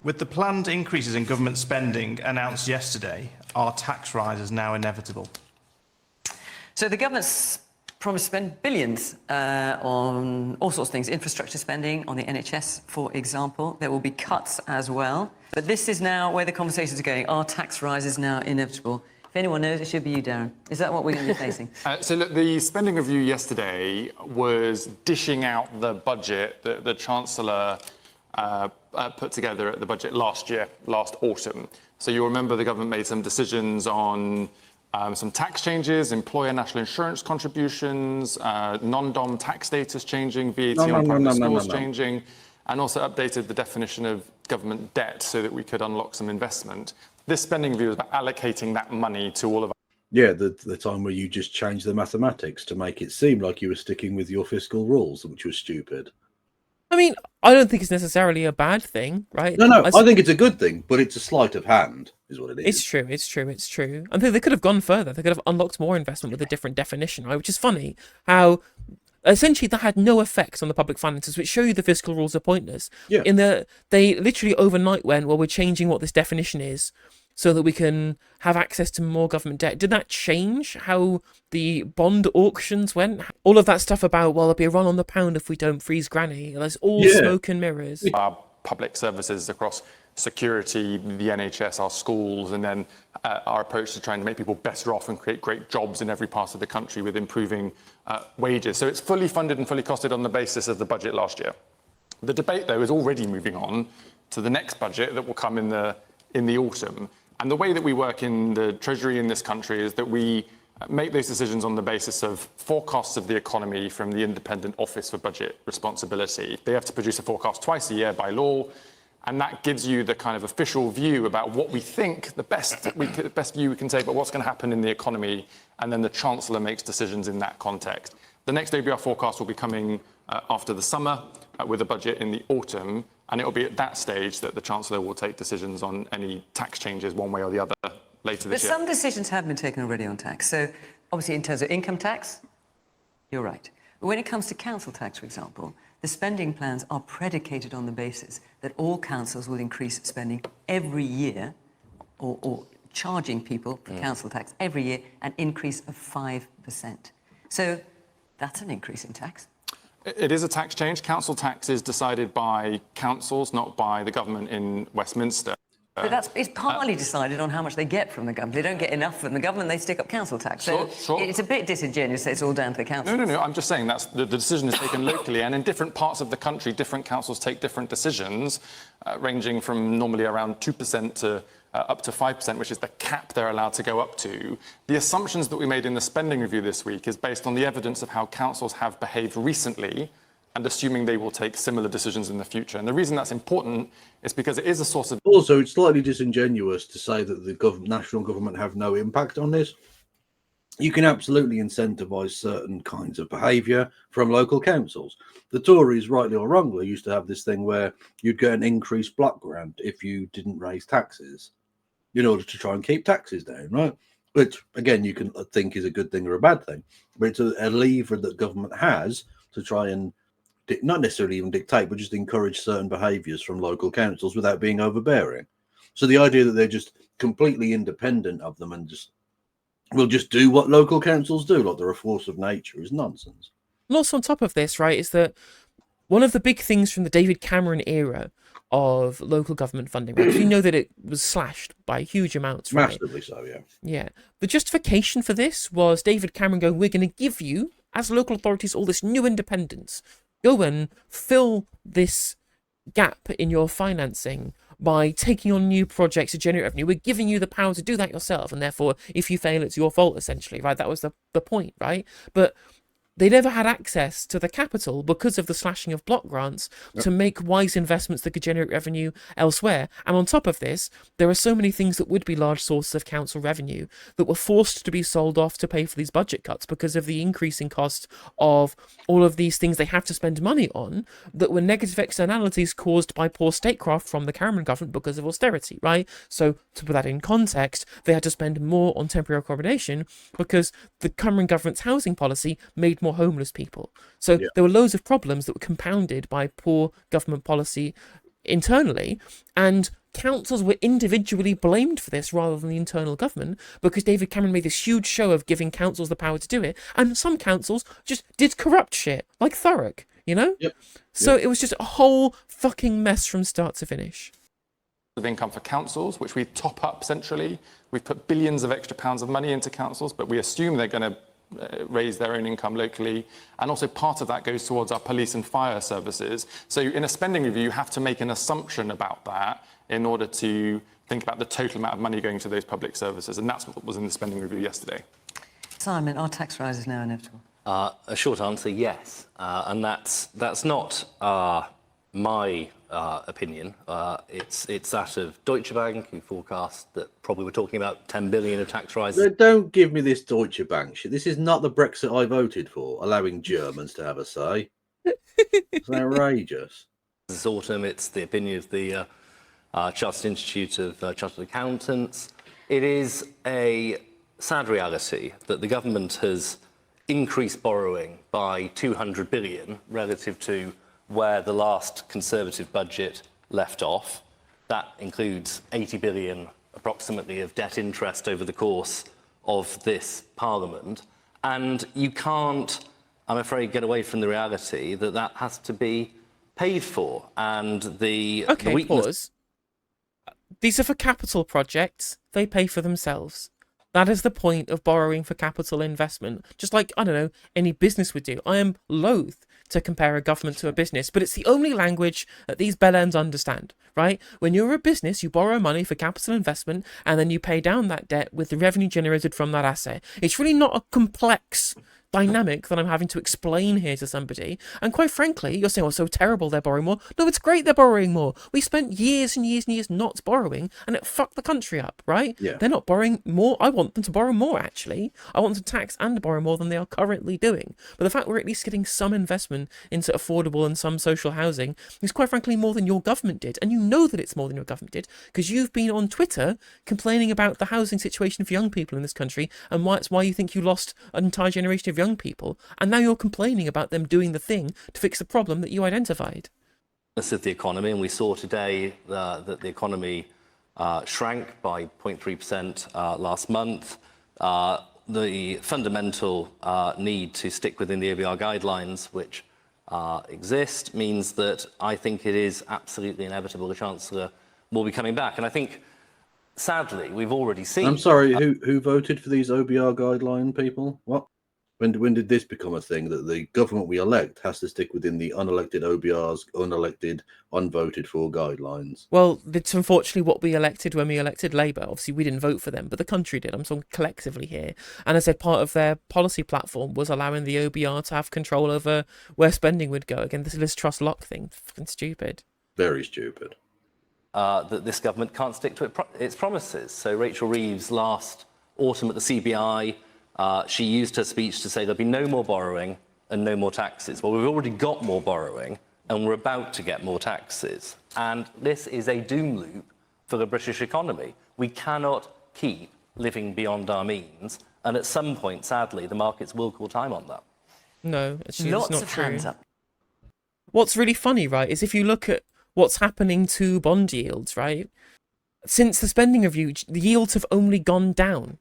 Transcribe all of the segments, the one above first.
With the planned increases in government spending announced yesterday, are tax rises now inevitable? So the government's promised to spend billions on all sorts of things, infrastructure spending, on the NHS, for example. There will be cuts as well. But this is now where the conversations are going. Are tax rises now inevitable? If anyone knows, it should be you, Darren. Is that what we're going to be facing? So look, the spending review yesterday was dishing out the budget that the Chancellor put together at the budget last autumn. So you'll remember the government made some decisions on some tax changes, employer national insurance contributions, non-dom tax status changing, VAT on private schools changing, and also updated the definition of government debt so that we could unlock some investment. This spending review is about allocating that money to all of our... Yeah, the time where you just changed the mathematics to make it seem like you were sticking with your fiscal rules, which was stupid. I mean, I don't think it's necessarily a bad thing, right? No, I think it's a good thing, but it's a sleight of hand, is what it is. It's true. I think they could have gone further. They could have unlocked more investment with a different definition, right? Which is funny how essentially that had no effect on the public finances, which show you the fiscal rules are pointless. Yeah. They literally overnight went, well, we're changing what this definition is so that we can have access to more government debt. Did that change how the bond auctions went? All of that stuff about, well, there'll be a run on the pound if we don't freeze granny. That's all smoke and mirrors. Our public services across security, the NHS, our schools, and then our approach to trying to make people better off and create great jobs in every part of the country with improving wages. So it's fully funded and fully costed on the basis of the budget last year. The debate, though, is already moving on to the next budget that will come in the autumn. And the way that we work in the Treasury in this country is that we make those decisions on the basis of forecasts of the economy from the Independent Office for Budget Responsibility. They have to produce a forecast twice a year by law, and that gives you the kind of official view about what we think the best view we can take about what's going to happen in the economy, and then the Chancellor makes decisions in that context. The next OBR forecast will be coming after the summer with a budget in the autumn, and it will be at that stage that the Chancellor will take decisions on any tax changes one way or the other later this year. But some decisions have been taken already on tax. So obviously in terms of income tax, you're right. But when it comes to council tax, for example, the spending plans are predicated on the basis that all councils will increase spending every year, or charging people for council tax every year, an increase of 5%. So that's an increase in tax. It is a tax change. Council tax is decided by councils, not by the government in Westminster. But it's partly decided on how much they get from the government. They don't get enough from the government, they stick up council tax. So Sure. It's a bit disingenuous to say it's all down to the councils. No. I'm just saying that's the decision is taken locally, and in different parts of the country, different councils take different decisions, ranging from normally around 2% to up to 5%, which is the cap they're allowed to go up to. The assumptions that we made in the spending review this week is based on the evidence of how councils have behaved recently, and assuming they will take similar decisions in the future. And the reason that's important is because it is a source of... Also, it's slightly disingenuous to say that the national government have no impact on this. You can absolutely incentivise certain kinds of behaviour from local councils. The Tories, rightly or wrongly, used to have this thing where you'd get an increased block grant if you didn't raise taxes in order to try and keep taxes down, right? Which, again, you can think is a good thing or a bad thing. But it's a lever that government has to try and not necessarily even dictate, but just encourage certain behaviours from local councils without being overbearing. So the idea that they're just completely independent of them and will just do what local councils do, like they're a force of nature, is nonsense. And also on top of this, right, is that one of the big things from the David Cameron era of local government funding, right? You know that it was slashed by huge amounts, right? Massively so, yeah. Yeah. The justification for this was David Cameron going, we're going to give you, as local authorities, all this new independence. Go and fill this gap in your financing by taking on new projects to generate revenue. We're giving you the power to do that yourself, and therefore, if you fail, it's your fault, essentially, right? That was the point, right? But they never had access to the capital because of the slashing of block grants to make wise investments that could generate revenue elsewhere. And on top of this, there are so many things that would be large sources of council revenue that were forced to be sold off to pay for these budget cuts because of the increasing cost of all of these things they have to spend money on that were negative externalities caused by poor statecraft from the Cameron government because of austerity, right? So to put that in context, they had to spend more on temporary accommodation because the Cameron government's housing policy made more homeless people. So there were loads of problems that were compounded by poor government policy internally, and councils were individually blamed for this rather than the internal government, because David Cameron made this huge show of giving councils the power to do it, and some councils just did corrupt shit, like Thurrock, you know? Yep. So it was just a whole fucking mess from start to finish. Of income for councils, which we top up centrally. We've put billions of extra pounds of money into councils, but we assume they're going to raise their own income locally. And also part of that goes towards our police and fire services. So in a spending review, you have to make an assumption about that in order to think about the total amount of money going to those public services. And that's what was in the spending review yesterday. Simon, are tax rises now inevitable? A short answer, yes. And that's not my opinion. It's that of Deutsche Bank, who forecast that probably we're talking about 10 billion of tax rises. Don't give me this Deutsche Bank shit. This is not the Brexit I voted for, allowing Germans to have a say. It's outrageous. This autumn, it's the opinion of the Chartered Institute of Chartered Accountants. It is a sad reality that the government has increased borrowing by 200 billion relative to where the last Conservative budget left off. That includes 80 billion approximately of debt interest over the course of this Parliament. And you can't, I'm afraid, get away from the reality that that has to be paid for. And the weakness... Pause. These are for capital projects. They pay for themselves. That is the point of borrowing for capital investment. Just like, I don't know, any business would do. I am loath to compare a government to a business, but it's the only language that these bellends understand, right? When you're a business, you borrow money for capital investment, and then you pay down that debt with the revenue generated from that asset. It's really not a complex dynamic that I'm having to explain here to somebody. And quite frankly, you're saying, oh, so terrible they're borrowing more. No, it's great they're borrowing more. We spent years and years and years not borrowing, and it fucked the country up, right? Yeah. They're not borrowing more. I want them to borrow more, actually. I want them to tax and borrow more than they are currently doing. But the fact we're at least getting some investment into affordable and some social housing is quite frankly more than your government did. And you know that it's more than your government did, because you've been on Twitter complaining about the housing situation for young people in this country, and why you think you lost an entire generation of young people, and now you're complaining about them doing the thing to fix the problem that you identified. Of the economy, and we saw today that the economy shrank by 0.3% last month. The fundamental need to stick within the OBR guidelines, which exist, means that I think it is absolutely inevitable the Chancellor will be coming back. And I think, sadly, we've already seen... I'm sorry, who voted for these OBR guideline people? What? When did this become a thing, that the government we elect has to stick within the unelected OBR's unelected, unvoted for guidelines? Well, it's unfortunately what we elected when we elected Labour. Obviously, we didn't vote for them, but the country did. I'm talking collectively here. And as I said, part of their policy platform was allowing the OBR to have control over where spending would go. Again, this Liz Truss lock thing. Fucking stupid. Very stupid. That this government can't stick to its promises. So Rachel Reeves last autumn at the CBI, she used her speech to say there'll be no more borrowing and no more taxes. Well, we've already got more borrowing and we're about to get more taxes. And this is a doom loop for the British economy. We cannot keep living beyond our means. And at some point, sadly, the markets will call time on that. No, it's Lots not of true. hands up. What's really funny, right, is if you look at what's happening to bond yields, right? Since the spending review, the yields have only gone down.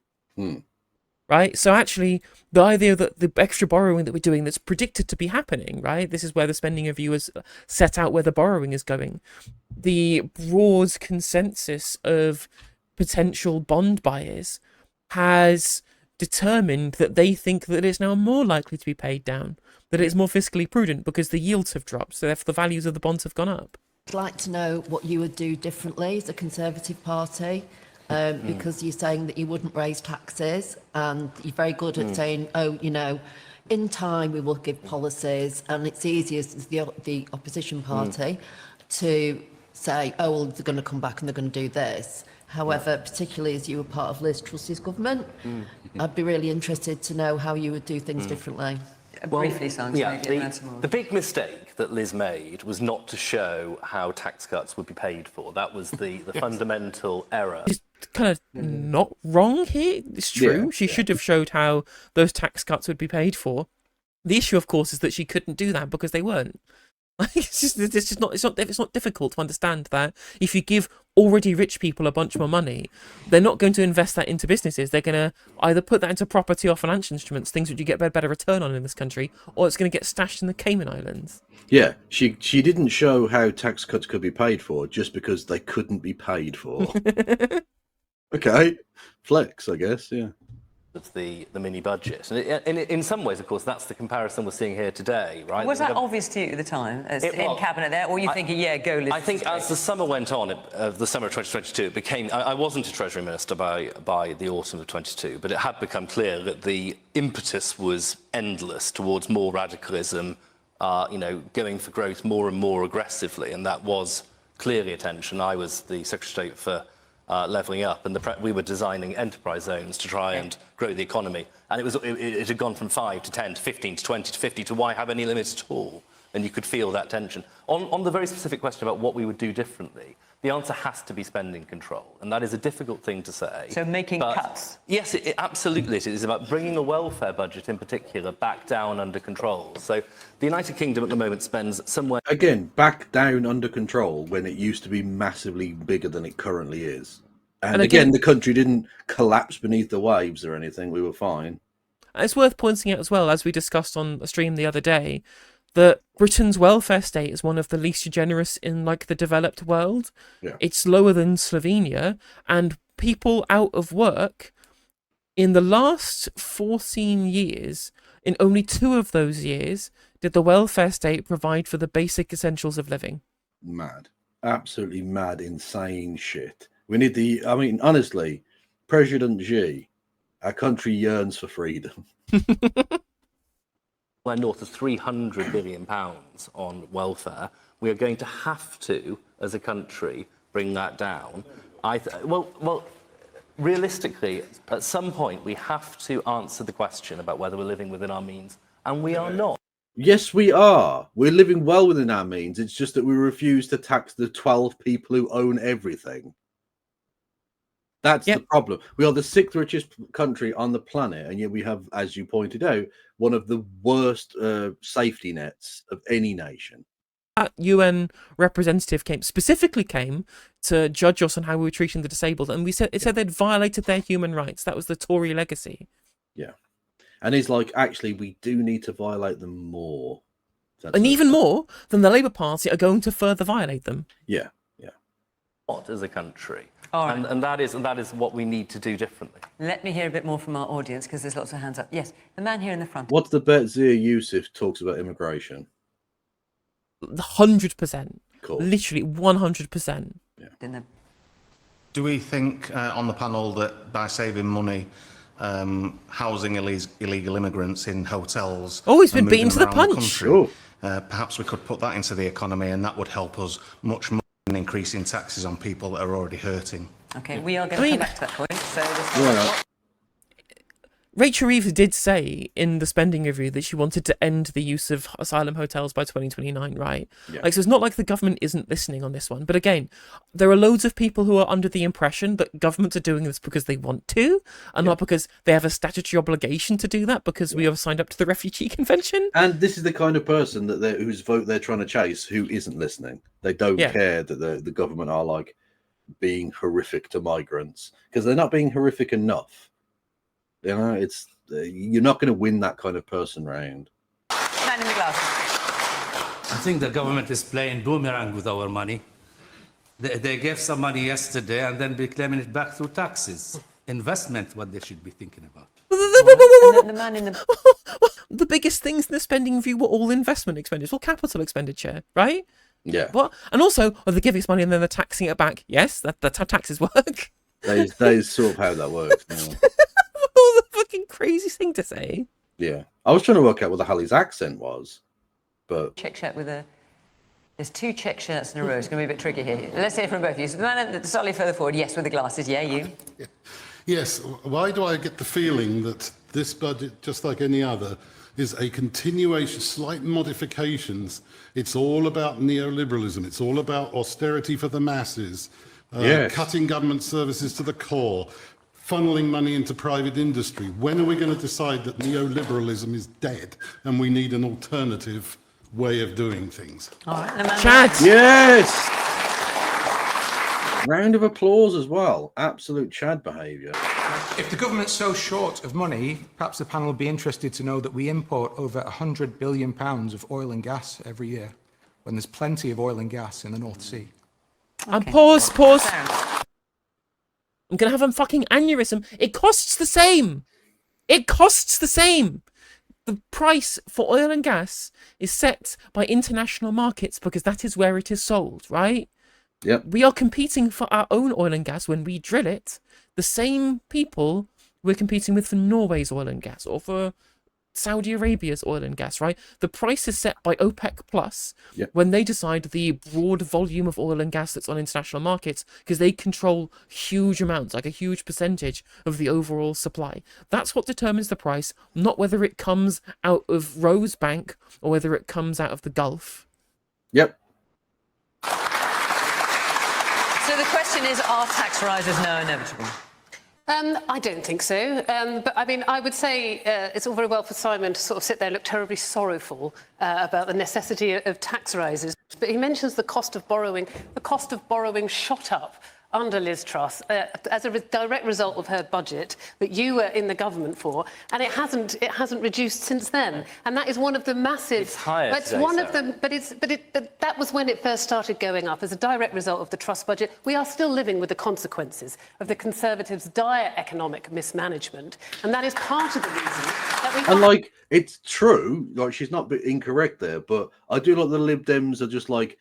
Right? So actually, the idea that the extra borrowing that we're doing that's predicted to be happening, right? This is where the spending review has set out where the borrowing is going. The broad consensus of potential bond buyers has determined that they think that it's now more likely to be paid down, that it's more fiscally prudent because the yields have dropped, so therefore the values of the bonds have gone up. I'd like to know what you would do differently as a Conservative Party. Because you're saying that you wouldn't raise taxes, and you're very good at saying, oh, you know, in time we will give policies, and it's easier as the opposition party to say, oh, well, they're going to come back and they're going to do this. However, particularly as you were part of Liz Truss's government, I'd be really interested to know how you would do things differently. Briefly, Simon, the big mistake that Liz made was not to show how tax cuts would be paid for. That was the fundamental error. She's kind of not wrong here. It's true. Yeah, she should have showed how those tax cuts would be paid for. The issue, of course, is that she couldn't do that because they weren't. Like, it's not difficult to understand that if you give already rich people a bunch more money, they're not going to invest that into businesses. They're going to either put that into property or financial instruments, things which you get a better return on in this country, or it's going to get stashed in the Cayman Islands. Yeah, she didn't show how tax cuts could be paid for just because they couldn't be paid for. Okay, flex, I guess. Yeah. Of the mini budget. And in some ways, of course, that's the comparison we're seeing here today, right? Was that obvious to you at the time, as It in was. cabinet there, or were you thinking, yeah, go? I think as the summer went on, the summer of 2022, it became. I wasn't a Treasury Minister by the autumn of 22, but it had become clear that the impetus was endless towards more radicalism, going for growth more and more aggressively, and that was clearly attention. I was the Secretary of State for levelling up, and we were designing enterprise zones to try and grow the economy. And it had gone from 5 to 10 to 15 to 20 to 50 to why have any limits at all? And you could feel that tension. On the very specific question about what we would do differently, the answer has to be spending control. And that is a difficult thing to say. So making cuts? Yes, absolutely. It is about bringing a welfare budget in particular back down under control. So the United Kingdom at the moment spends somewhere... Again, back down under control when it used to be massively bigger than it currently is. And again, the country didn't collapse beneath the waves or anything. We were fine. It's worth pointing out as well, as we discussed on a stream the other day, that Britain's welfare state is one of the least generous in like the developed world. Yeah. It's lower than Slovenia, and people out of work in the last 14 years, in only 2 of those years, did the welfare state provide for the basic essentials of living. Mad. Absolutely mad, insane shit. We need honestly, President Xi, our country yearns for freedom. We're north of £300 billion on welfare. We are going to have to, as a country, bring that down. Well, realistically, at some point, we have to answer the question about whether we're living within our means, and we are not. Yes, we are. We're living well within our means. It's just that we refuse to tax the 12 people who own everything. That's the problem. We are the 6th richest country on the planet, and yet we have, as you pointed out, one of the worst safety nets of any nation. That UN representative specifically came to judge us on how we were treating the disabled, and it said they'd violated their human rights. That was the Tory legacy. Yeah. And he's like, actually, we do need to violate them more. And even more than the Labour Party are going to further violate them. Yeah. What as a country? All right. And that is what we need to do differently. Let me hear a bit more from our audience, because there's lots of hands up. Yes, the man here in the front. What's the bet Yusuf talks about immigration? 100%. Cool. Literally 100%. Yeah. Do we think on the panel that by saving money, housing illegal immigrants in hotels... Oh, he's been and beaten to the moving around punch. country, perhaps we could put that into the economy, and that would help us much more than increasing taxes on people that are already hurting. Okay, we are going to come back to that point. So Rachel Reeves did say in the spending review that she wanted to end the use of asylum hotels by 2029, right? Yeah. So it's not like the government isn't listening on this one. But again, there are loads of people who are under the impression that governments are doing this because they want to, and not because they have a statutory obligation to do that, because we have signed up to the Refugee Convention. And this is the kind of person whose vote they're trying to chase, who isn't listening. They don't care that the government are like being horrific to migrants, because they're not being horrific enough. You know, you're not going to win that kind of person round. man in the glass. I think the government is playing boomerang with our money. They gave some money yesterday and then be claiming it back through taxes. Investment, what they should be thinking about. And the man in the... The biggest things in the spending review were all investment expenditure, all capital expenditure, right? Yeah. What? And also, they're giving us money and then they're taxing it back. Yes, that's how taxes work. That is sort of how that works now. What the fucking crazy thing to say. Yeah. I was trying to work out what the hell his accent was, but... Check shirt with a... There's 2 check shirts in a row. It's going to be a bit tricky here. Let's hear from both of you. So the man slightly further forward, yes, with the glasses. Yeah, you. Yes. Why do I get the feeling that this budget, just like any other, is a continuation, slight modifications? It's all about neoliberalism. It's all about austerity for the masses, cutting government services to the core, funneling money into private industry. When are we going to decide that neoliberalism is dead and we need an alternative way of doing things. All right, the man- Chad. Yes. Round of applause as well. Absolute Chad behaviour. If the government's so short of money, perhaps the panel will be interested to know that we import over £100 billion of oil and gas every year, when there's plenty of oil and gas in the North Sea. And Okay. pause. Darren. I'm gonna have a fucking aneurysm. It costs the same. It costs the same. The price for oil and gas is set by international markets because that is where it is sold, right? Yep. We are competing for our own oil and gas when we drill it. The same people we're competing with for Norway's oil and gas or for Saudi Arabia's oil and gas, right? The price is set by OPEC Plus Yep. when they decide the broad volume of oil and gas that's on international markets because they control huge amounts, like a huge percentage of the overall supply. That's what determines the price, not whether it comes out of Rosebank or whether it comes out of the Gulf. Yep. So the question is, are tax rises now inevitable? I don't think so. But I mean, I would say it's all very well for Simon to sort of sit there and look terribly sorrowful about the necessity of tax rises. But he mentions the cost of borrowing. The cost of borrowing shot up under Liz Truss as a direct result of her budget that you were in the government for, and it hasn't reduced since then. And that is one of the massive. It's higher That's today, one of Sarah. them. But that was when it first started going up as a direct result of the Truss budget. We are still living with the consequences of the Conservatives' dire economic mismanagement, and that is part of the reason that we. And like, it's true. Like, she's not incorrect there, but I do like the Lib Dems are just like,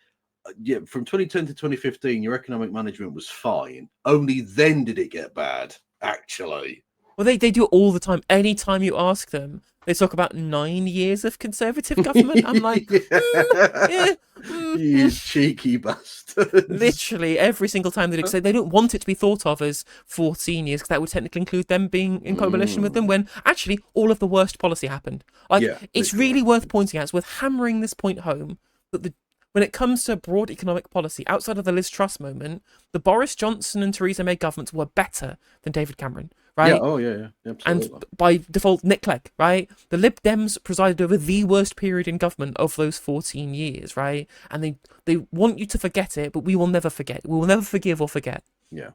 yeah, from 2010 to 2015, your economic management was fine. Only then did it get bad, actually. Well, they do it all the time. Anytime you ask them, they talk about 9 years of Conservative government. I'm like, You cheeky bastards. literally every single time they say they don't want it to be thought of as 14 years because that would technically include them being in coalition with them when actually all of the worst policy happened. Like, Yeah, it's literally. really worth pointing out, it's worth hammering this point home that when it comes to broad economic policy, outside of the Liz Truss moment, the Boris Johnson and Theresa May governments were better than David Cameron, right? Yeah, oh yeah, absolutely. And by default, Nick Clegg, right? The Lib Dems presided over the worst period in government of those 14 years, right? And they want you to forget it, but we will never forget. We will never forgive or forget. Yeah.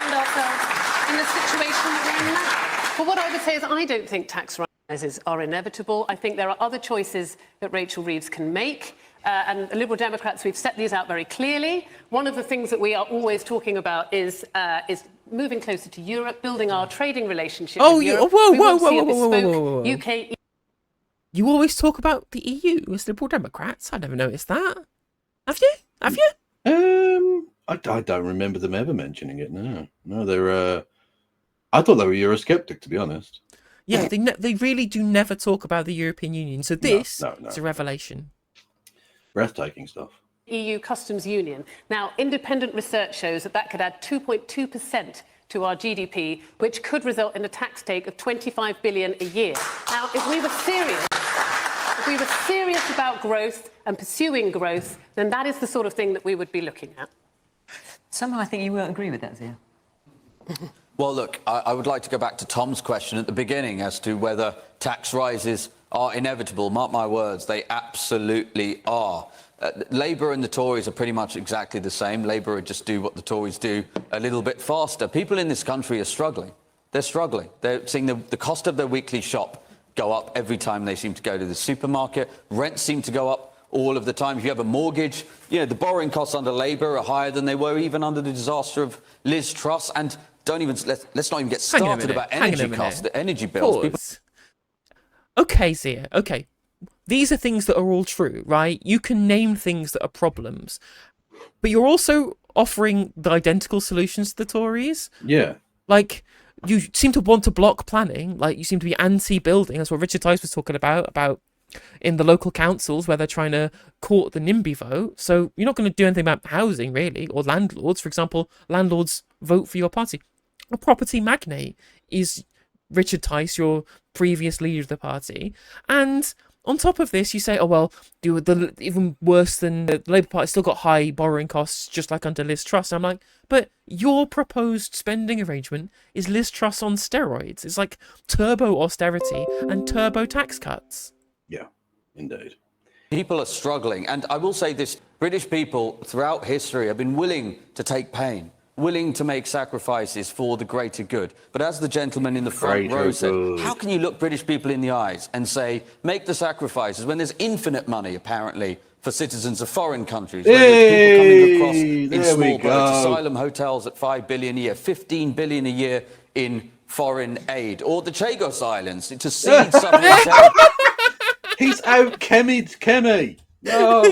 Find ourselves in the situation that we're in now. But what I would say is I don't think tax rises are inevitable. I think there are other choices that Rachel Reeves can make. And the Liberal Democrats, we've set these out very clearly. One of the things that we are always talking about is moving closer to Europe, building our trading relationship with Europe. We want to see a bespoke UK. You always talk about the EU as Liberal Democrats. I never noticed that. Have you? Have you? I don't remember them ever mentioning it. No, they're. I thought they were Eurosceptic, to be honest. Yeah, they really do never talk about the European Union. So this is a revelation. Breathtaking stuff. EU customs union. Now, independent research shows that could add 2.2% to our GDP, which could result in a tax take of 25 billion a year. Now, if we were serious about growth and pursuing growth, then that is the sort of thing that we would be looking at. Somehow I think you won't agree with that, Zia. Well, look, I would like to go back to Tom's question at the beginning as to whether tax rises are inevitable. Mark my words, they absolutely are. Labour and the Tories are pretty much exactly the same. Labour would just do what the Tories do a little bit faster. People in this country are struggling. They're struggling. They're seeing the cost of their weekly shop go up every time they seem to go to the supermarket. Rents seem to go up all of the time. If you have a mortgage, you know, the borrowing costs under Labour are higher than they were even under the disaster of Liz Truss. And let's not even get started about energy costs, the energy bills. People... Okay, Zia, okay. These are things that are all true, right? You can name things that are problems. But you're also offering the identical solutions to the Tories. Yeah. Like, you seem to want to block planning. Like, you seem to be anti-building. That's what Richard Tice was talking about in the local councils where they're trying to court the NIMBY vote. So you're not going to do anything about housing, really, or landlords. For example, landlords vote for your party. A property magnate is Richard Tice, your previous leader of the party. And on top of this, you say, oh, well, even worse than the Labour Party still got high borrowing costs, just like under Liz Truss. I'm like, but your proposed spending arrangement is Liz Truss on steroids. It's like turbo austerity and turbo tax cuts. Yeah, indeed. People are struggling. And I will say this, British people throughout history have been willing to take pain, willing to make sacrifices for the greater good. But as the gentleman in the front row said, how can you look British people in the eyes and say, make the sacrifices when there's infinite money, apparently, for citizens of foreign countries, whether it's people coming across in small boats, asylum hotels at 5 billion a year, 15 billion a year in foreign aid, or the Chagos Islands to seed supplementary. He's out Kemi. No.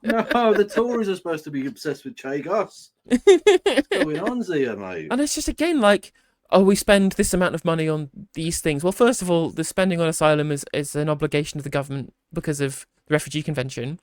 No, the Tories are supposed to be obsessed with Chagos. What's going on here, mate? And it's just, again, like, oh, we spend this amount of money on these things. Well, first of all, the spending on asylum is an obligation of the government because of the Refugee Convention.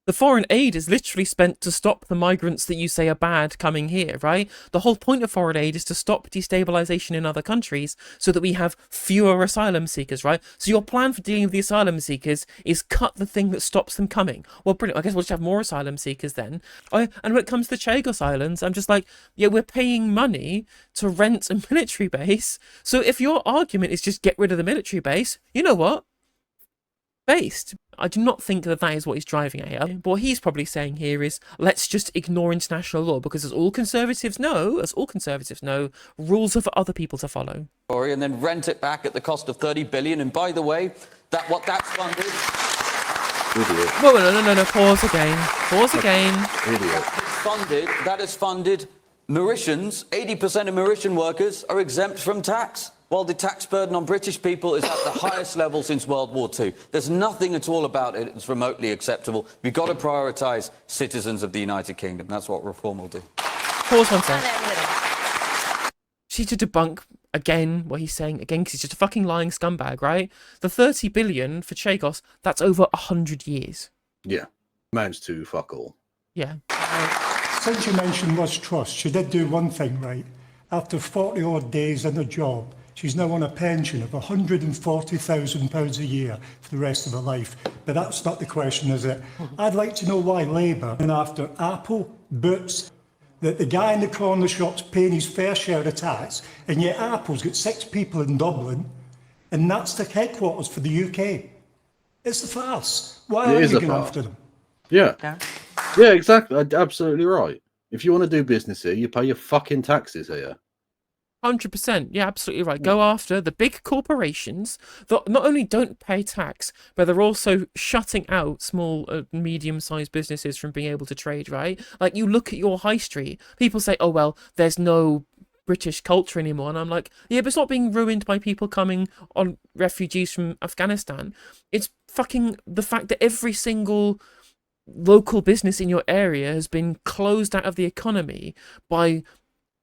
The foreign aid is literally spent to stop the migrants that you say are bad coming here, right? The whole point of foreign aid is to stop destabilization in other countries so that we have fewer asylum seekers, right? So your plan for dealing with the asylum seekers is cut the thing that stops them coming. Well, brilliant. I guess we'll just have more asylum seekers then. And when it comes to the Chagos Islands, I'm just like, yeah, we're paying money to rent a military base. So if your argument is just get rid of the military base, you know what? Based. I do not think that is what he's driving at here. But what he's probably saying here is, let's just ignore international law, because as all conservatives know, rules are for other people to follow. And then rent it back at the cost of 30 billion. And by the way, that's funded. Idiot. Whoa, no, pause again. Idiot. That is funded Mauritians. 80% of Mauritian workers are exempt from tax, while the tax burden on British people is at the highest level since World War II. There's nothing at all about it that's remotely acceptable. We've got to prioritise citizens of the United Kingdom. That's what reform will do. Pause 1 sec. She to debunk again what he's saying again, because he's just a fucking lying scumbag, right? The 30 billion for Chagos, that's over 100 years. Yeah, amounts to fuck all. Yeah. Since you mentioned Liz Truss, she did do one thing right. After 40 odd days in a job, she's now on a pension of £140,000 a year for the rest of her life. But that's not the question, is it? I'd like to know why Labour, and after Apple, Boots, that the guy in the corner shop's paying his fair share of tax, and yet Apple's got 6 people in Dublin, and that's the headquarters for the UK. It's a farce. Why are you going after them? Yeah. Yeah, exactly. Absolutely right. If you want to do business here, you pay your fucking taxes here. 100%. Yeah, absolutely right. Go after the big corporations that not only don't pay tax, but they're also shutting out small, medium-sized businesses from being able to trade, right? Like, you look at your high street, people say, oh, well, there's no British culture anymore. And I'm like, yeah, but it's not being ruined by people coming on refugees from Afghanistan. It's fucking the fact that every single local business in your area has been closed out of the economy by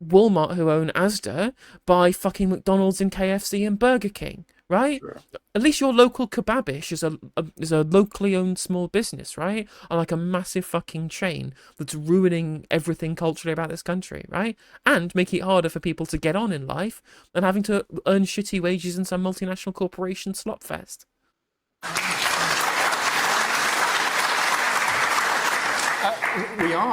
Walmart, who own Asda, by fucking McDonald's and KFC and Burger King, right? Sure. At least your local kebabish is a locally owned small business, right? Unlike a massive fucking chain that's ruining everything culturally about this country, right? And making it harder for people to get on in life and having to earn shitty wages in some multinational corporation slop fest.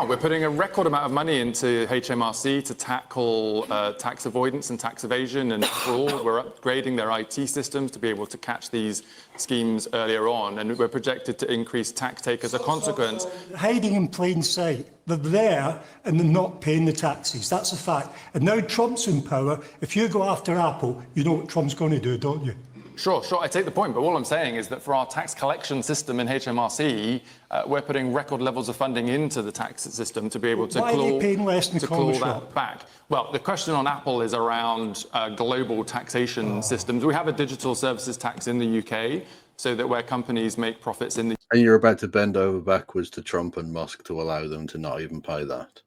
We're putting a record amount of money into HMRC to tackle tax avoidance and tax evasion and fraud. We're upgrading their IT systems to be able to catch these schemes earlier on, and we're projected to increase tax take as a consequence. Hiding in plain sight. They're there and they're not paying the taxes. That's a fact. And now Trump's in power. If you go after Apple, you know what Trump's going to do, don't you? Sure, I take the point, but all I'm saying is that for our tax collection system in HMRC, we're putting record levels of funding into the tax system to be able to claw that back. Well, the question on Apple is around global taxation systems. We have a digital services tax in the UK, so that where companies make profits in the... And you're about to bend over backwards to Trump and Musk to allow them to not even pay that.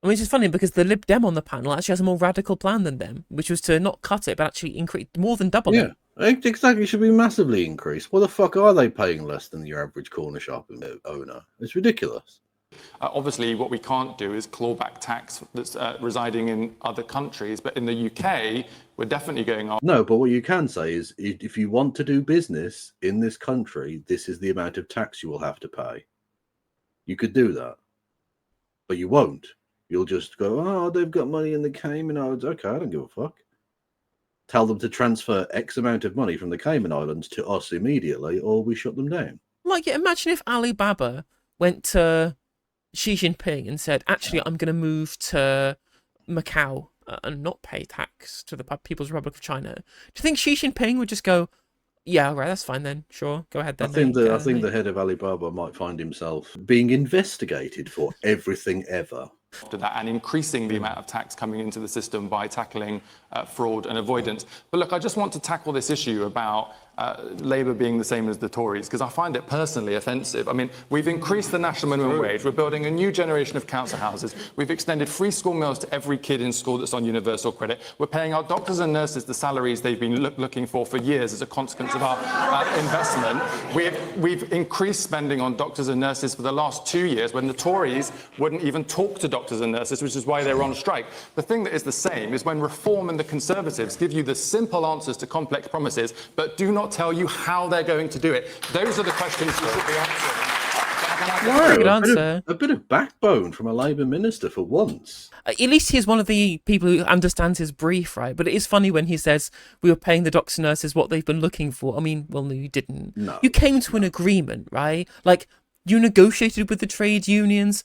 I mean, it's just funny because the Lib Dem on the panel actually has a more radical plan than them, which was to not cut it, but actually increase more than double it. Exactly, it should be massively increased. What the fuck are they paying less than your average corner shop owner? It's ridiculous. Obviously, what we can't do is claw back tax that's residing in other countries, but in the UK, we're definitely going on. No, but what you can say is if you want to do business in this country, this is the amount of tax you will have to pay. You could do that, but you won't. You'll just go, oh, they've got money in the Cayman Islands. Okay, I don't give a fuck. tell them to transfer X amount of money from the Cayman Islands to us immediately, or we shut them down. Like, imagine if Alibaba went to Xi Jinping and said, actually, I'm going to move to Macau and not pay tax to the People's Republic of China. Do you think Xi Jinping would just go, yeah, all right, that's fine then. Sure, go ahead then. I think the head of Alibaba might find himself being investigated for everything ever. After that, and increasing the amount of tax coming into the system by tackling fraud and avoidance. But look, I just want to tackle this issue about Labour being the same as the Tories, because I find it personally offensive. I mean, we've increased the national minimum wage, we're building a new generation of council houses, we've extended free school meals to every kid in school that's on universal credit, we're paying our doctors and nurses the salaries they've been looking for years as a consequence of our investment. We've increased spending on doctors and nurses for the last 2 years when the Tories wouldn't even talk to doctors and nurses, which is why they were on strike. The thing that is the same is when Reform and the Conservatives give you the simple answers to complex promises, but do not tell you how they're going to do it. Those are the questions you should be answering. Wow, a bit of backbone from a Labour minister for once. At least he's one of the people who understands his brief, right? But it is funny when he says we were paying the doctors and nurses what they've been looking for. I mean, well, no, you didn't. No. You came to an agreement, right? Like, you negotiated with the trade unions.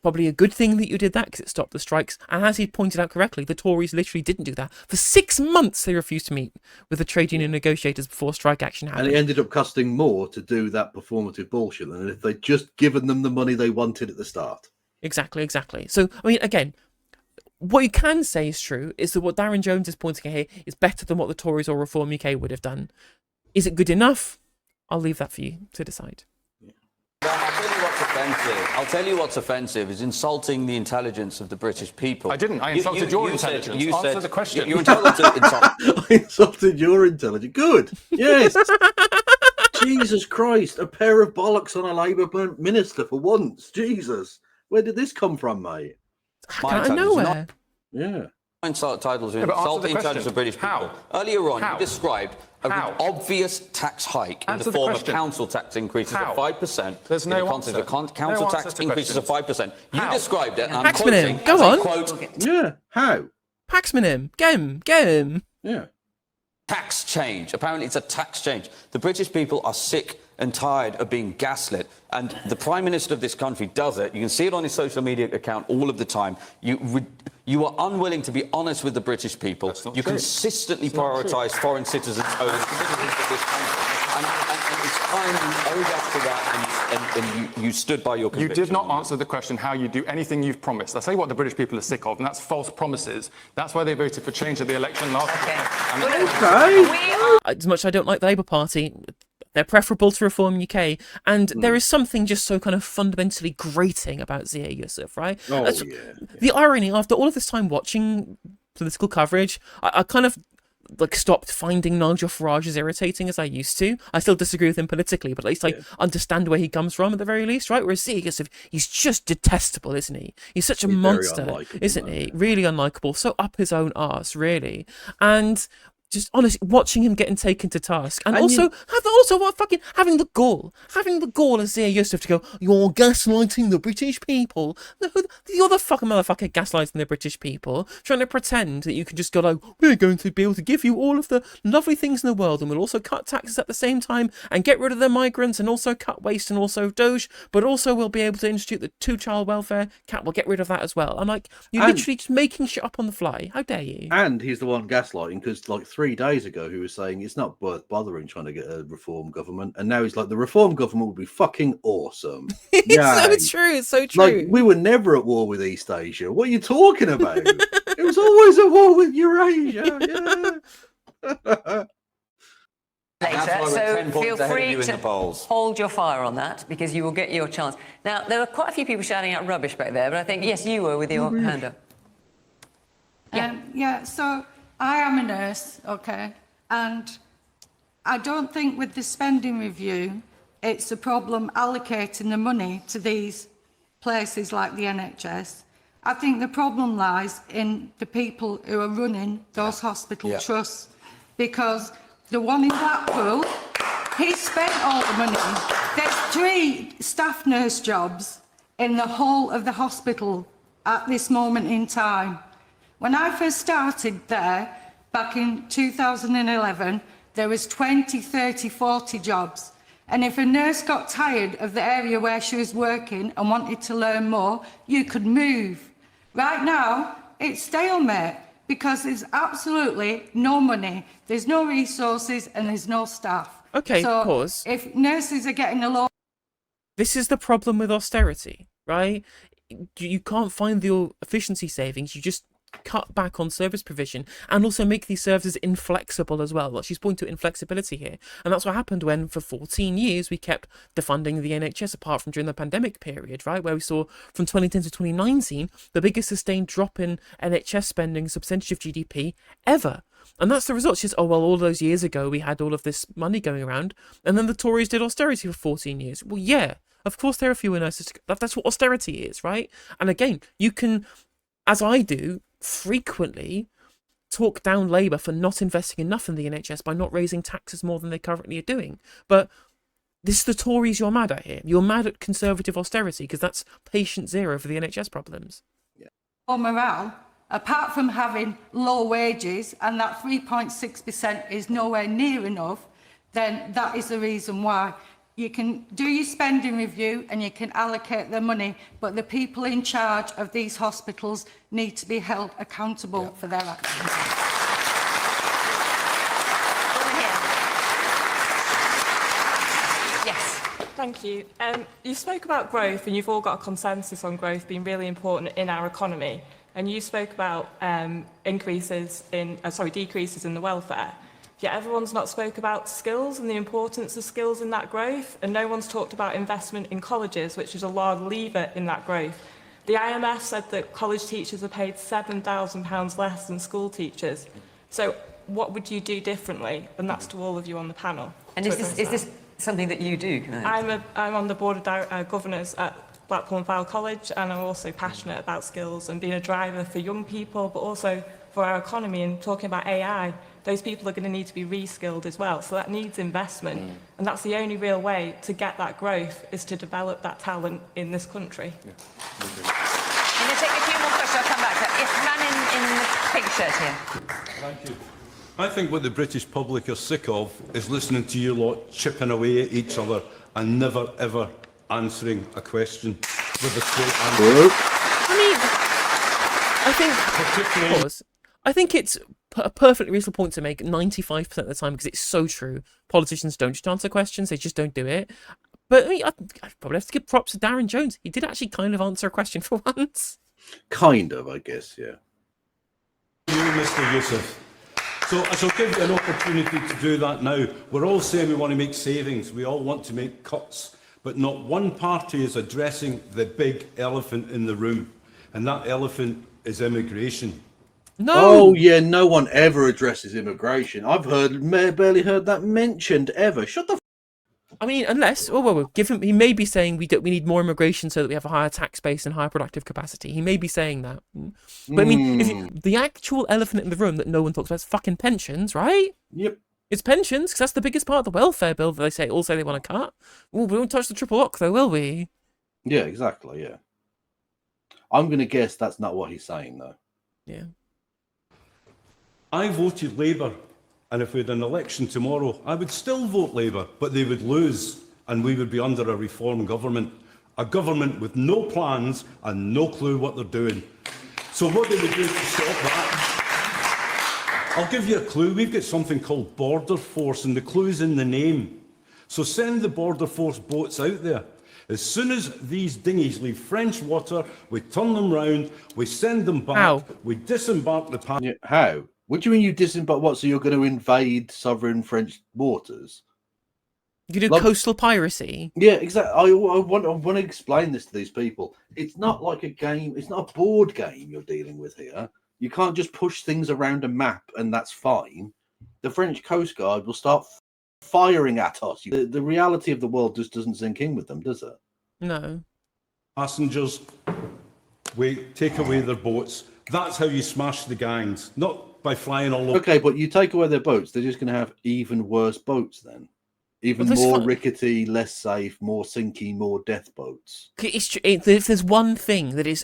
Probably a good thing that you did that because it stopped the strikes. And as he pointed out correctly, the Tories literally didn't do that. For 6 months, they refused to meet with the trade union negotiators before strike action happened. And it ended up costing more to do that performative bullshit than if they'd just given them the money they wanted at the start. Exactly. So, I mean, again, what you can say is true is that what Darren Jones is pointing at here is better than what the Tories or Reform UK would have done. Is it good enough? I'll leave that for you to decide. I'll tell you what's offensive is insulting the intelligence of the British people. I didn't. I insulted your intelligence. Answer the question. You're entitled to insult. I insulted your intelligence. Good. Yes. Jesus Christ. A pair of bollocks on a Labour minister for once. Jesus. Where did this come from, mate? Out of nowhere. Yeah. Entitled to insult the intelligence of British people. Earlier on, you described an obvious tax hike in the form of council tax increases of 5%. There's no answer. Council tax increases of 5%. You described it, and I'm Paxman quoting, him. Go on. Quote, Yeah. How? Paxman him. Get him. Yeah. tax change. Apparently it's a tax change. The British people are sick and tired of being gaslit, and the Prime Minister of this country does it. You can see it on his social media account all of the time. You are unwilling to be honest with the British people. You consistently prioritise foreign citizens over the citizens of this country. And it's time you owed up to that and you stood by your conviction. You did not answer the question how you do anything you've promised. I'll tell you what the British people are sick of, and that's false promises. That's why they voted for change at the election last year. As much as I don't like the Labour Party, they're preferable to Reform UK, and there is something just so kind of fundamentally grating about Zia Yusuf, right? Oh, the irony, after all of this time watching political coverage, I kind of stopped finding Nigel Farage as irritating as I used to. I still disagree with him politically, but at least I understand where he comes from at the very least, right? Whereas Zia Yusuf, he's just detestable, isn't he? He's such a monster, isn't he? Really unlikable, so up his own arse, really. And just honestly, watching him getting taken to task, and also having the gall as Zia Yusuf to go, "You're gaslighting the British people." No, the other fucking motherfucker gaslighting the British people, trying to pretend that you can just go like, "We're going to be able to give you all of the lovely things in the world, and we'll also cut taxes at the same time and get rid of the migrants, and also cut waste and also Doge, but also we'll be able to institute the 2-child welfare cap. We'll get rid of that as well." I'm like, you're literally just making shit up on the fly. How dare you? And he's the one gaslighting because 3 days ago he was saying it's not worth bothering trying to get a reform government, and now he's like, the reform government would be fucking awesome. It's so true. Like, we were never at war with East Asia. What are you talking about? It was always at war with Eurasia. Later, so feel free to hold your fire on that, because you will get your chance. Now, there are quite a few people shouting out rubbish back there, but I think, yes, you were with your hand up. So I am a nurse, okay, and I don't think with the spending review it's a problem allocating the money to these places like the NHS. I think the problem lies in the people who are running those hospital trusts, because the one in Blackpool, he spent all the money. There's 3 staff nurse jobs in the whole of the hospital at this moment in time. When I first started there, back in 2011, there was 20, 30, 40 jobs. And if a nurse got tired of the area where she was working and wanted to learn more, you could move. Right now, it's stalemate because there's absolutely no money, there's no resources and there's no staff. Okay, so pause. If nurses are getting a low... This is the problem with austerity, right? You can't find the efficiency savings. You just cut back on service provision and also make these services inflexible as well. Like she's pointing to inflexibility here. And that's what happened when for 14 years we kept defunding the NHS apart from during the pandemic period, right? Where we saw from 2010 to 2019, the biggest sustained drop in NHS spending as a percentage of GDP ever. And that's the result. She says, oh, well, all those years ago, we had all of this money going around. And then the Tories did austerity for 14 years. Well, yeah, of course there are fewer nurses. That's what austerity is, right? And again, you can, as I do, frequently talk down Labour for not investing enough in the NHS by not raising taxes more than they currently are doing. But this is the Tories you're mad at here. You're mad at Conservative austerity because that's patient zero for the NHS problems. Or morale, apart from having low wages and that 3.6% is nowhere near enough, then that is the reason why. You can do your spending review and you can allocate the money, but the people in charge of these hospitals need to be held accountable for their actions. Yes. Thank you. You spoke about growth and you've all got a consensus on growth being really important in our economy. And you spoke about decreases in the welfare. Yet everyone's not spoke about skills and the importance of skills in that growth, and no one's talked about investment in colleges, which is a large lever in that growth. The IMF said that college teachers are paid £7,000 less than school teachers. So what would you do differently? And that's to all of you on the panel. And is this something that you do? I'm on the board of governors at Blackpool and Fylde College, and I'm also passionate about skills and being a driver for young people, but also for our economy. And talking about AI, those people are going to need to be reskilled as well. So that needs investment. And that's the only real way to get that growth, is to develop that talent in this country. I'm going to take a few more questions. I'll come back to it. Man in the pink shirt here. Thank you. I think what the British public are sick of is listening to you lot chipping away at each other and never, ever answering a question with a straight answer. I think it's a perfectly reasonable point to make 95% of the time because it's so true. Politicians don't just answer questions, they just don't do it. But I mean, I probably have to give props to Darren Jones. He did actually kind of answer a question for once. Kind of, I guess, yeah. You, Mr. Yusuf. So I shall give you an opportunity to do that now. We're all saying we want to make savings, we all want to make cuts, but not one party is addressing the big elephant in the room, and that elephant is immigration. No. Oh yeah, no one ever addresses immigration. I've barely heard that mentioned ever. Shut the. I mean, unless, he may be saying we need more immigration so that we have a higher tax base and higher productive capacity. He may be saying that. But I mean, the actual elephant in the room that no one talks about is fucking pensions, right? Yep. It's pensions, because that's the biggest part of the welfare bill that they say they want to cut. Well, we won't touch the triple lock, though, will we? Yeah, exactly, yeah. I'm going to guess that's not what he's saying, though. Yeah. I voted Labour, and if we had an election tomorrow, I would still vote Labour, but they would lose, and we would be under a reform government. A government with no plans and no clue what they're doing. So what they would do to stop that? I'll give you a clue. We've got something called Border Force, and the clue's in the name. So send the Border Force boats out there. As soon as these dinghies leave French water, we turn them round, we send them back, we disembark the... Yeah, how? What do you mean you disembark? What, so you're going to invade sovereign French waters? You do coastal piracy? Yeah, exactly. I want to explain this to these people. It's not like a game. It's not a board game you're dealing with here. You can't just push things around a map and that's fine. The French Coast Guard will start firing at us. The reality of the world just doesn't sink in with them, does it? No. Passengers, we take away their boats. That's how you smash the gangs, not by flying all over. Okay, but you take away their boats, they're just going to have even worse boats then. Even Well, more rickety, less safe, more sinky, more death boats. If there's one thing that is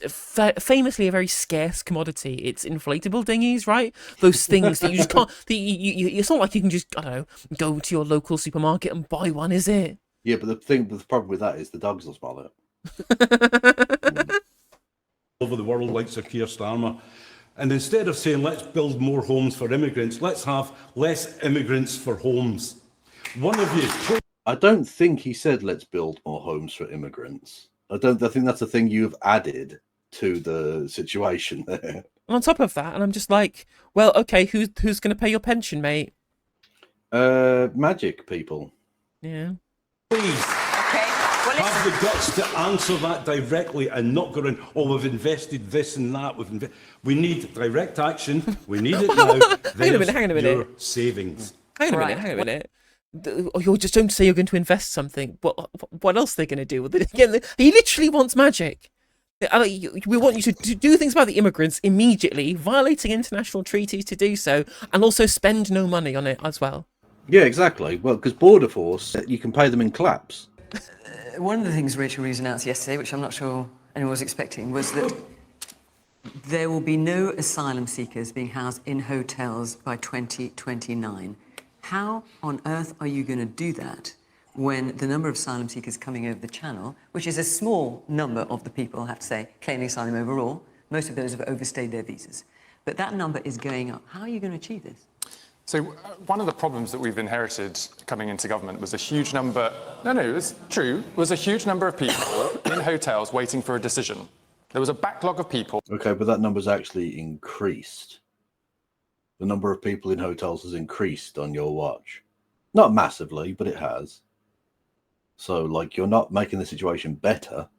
famously a very scarce commodity, it's inflatable dinghies, right? Those things that you just can't. It's not like you can just, I don't know, go to your local supermarket and buy one, is it? Yeah, but the problem with that is the dogs will smell it. Over the world like Sir Keir Starmer. And instead of saying, let's build more homes for immigrants, let's have less immigrants for homes. One of you... I don't think he said, let's build more homes for immigrants. I think that's a thing you've added to the situation there. And on top of that, and I'm just like, well, okay, who's going to pay your pension, mate? Magic people. Yeah. Please. Have the guts to answer that directly and not go in, oh, we've invested this and that. We need direct action. We need it now. Hang on a minute. Your savings. Hang on a minute. You just don't say you're going to invest something. What else are they going to do with it? Again, he literally wants magic. We want you to do things about the immigrants immediately, violating international treaties to do so, and also spend no money on it as well. Yeah, exactly. Well, because Border Force, you can pay them in claps. One of the things Rachel Reeves announced yesterday, which I'm not sure anyone was expecting, was that there will be no asylum seekers being housed in hotels by 2029. How on earth are you going to do that when the number of asylum seekers coming over the channel, which is a small number of the people, I have to say, claiming asylum overall, most of those have overstayed their visas, but that number is going up. How are you going to achieve this? So one of the problems that we've inherited coming into government was a huge number, it's true, was a huge number of people in hotels waiting for a decision. There was a backlog of people. Okay, but that number's actually increased. The number of people in hotels has increased on your watch. Not massively, but it has. So, like, you're not making the situation better.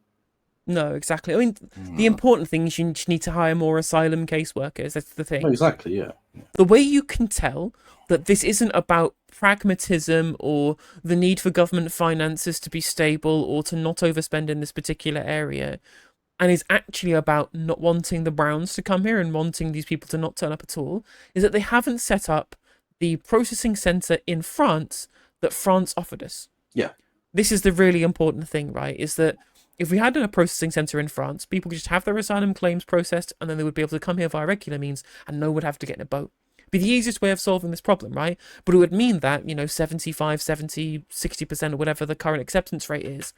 No, exactly. I mean, the important thing is you need to hire more asylum caseworkers. That's the thing. Exactly, yeah. The way you can tell that this isn't about pragmatism or the need for government finances to be stable or to not overspend in this particular area, and is actually about not wanting the Browns to come here and wanting these people to not turn up at all, is that they haven't set up the processing centre in France that France offered us. Yeah. This is the really important thing, right? Is that if we had a processing centre in France, people could just have their asylum claims processed and then they would be able to come here via regular means and no one would have to get in a boat. It'd be the easiest way of solving this problem, right? But it would mean that, 75, 70, 60% or whatever the current acceptance rate is,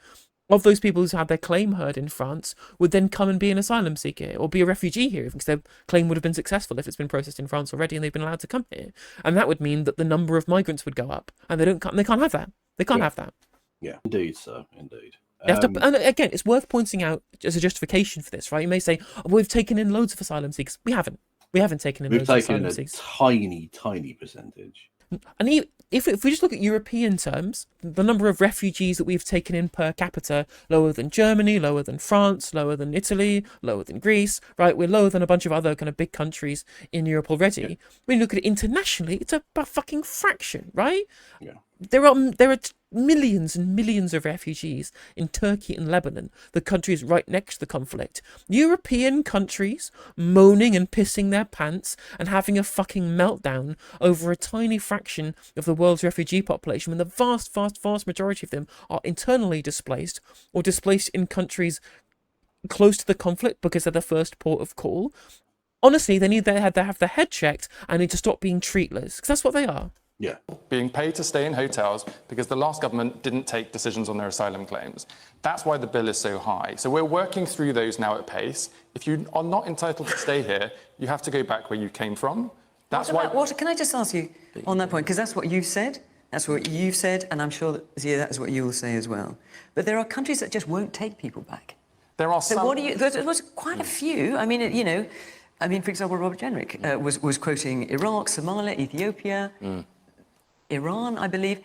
of those people who's had their claim heard in France would then come and be an asylum seeker or be a refugee here because their claim would have been successful if it's been processed in France already and they've been allowed to come here. And that would mean that the number of migrants would go up and they can't have that. They can't have that. Yeah, indeed, sir, indeed. And again, it's worth pointing out as a justification for this, right? You may say, we've taken in loads of asylum seekers. We haven't. We haven't taken in loads of asylum seekers. We've taken a tiny percentage. And if we just look at European terms, the number of refugees that we've taken in per capita, lower than Germany, lower than France, lower than Italy, lower than Greece, right? We're lower than a bunch of other kind of big countries in Europe already. Yeah. When you look at it internationally, it's a fucking fraction, right? Yeah. There are millions and millions of refugees in Turkey and Lebanon, the countries right next to the conflict. European countries moaning and pissing their pants and having a fucking meltdown over a tiny fraction of the world's refugee population when the vast majority of them are internally displaced or displaced in countries close to the conflict because they're the first port of call. Honestly, they have their head checked and need to stop being treatless because that's what they are. Yeah. Being paid to stay in hotels because the last government didn't take decisions on their asylum claims. That's why the bill is so high. So we're working through those now at pace. If you are not entitled to stay here, you have to go back where you came from. That's Can I just ask you on that point? Because that's what you've said. That's what you've said, and I'm sure that is what you will say as well. But there are countries that just won't take people back. There are some. So what do you? There's quite a few. I mean, for example, Robert Jenrick was quoting Iraq, Somalia, Ethiopia. Iran, I believe,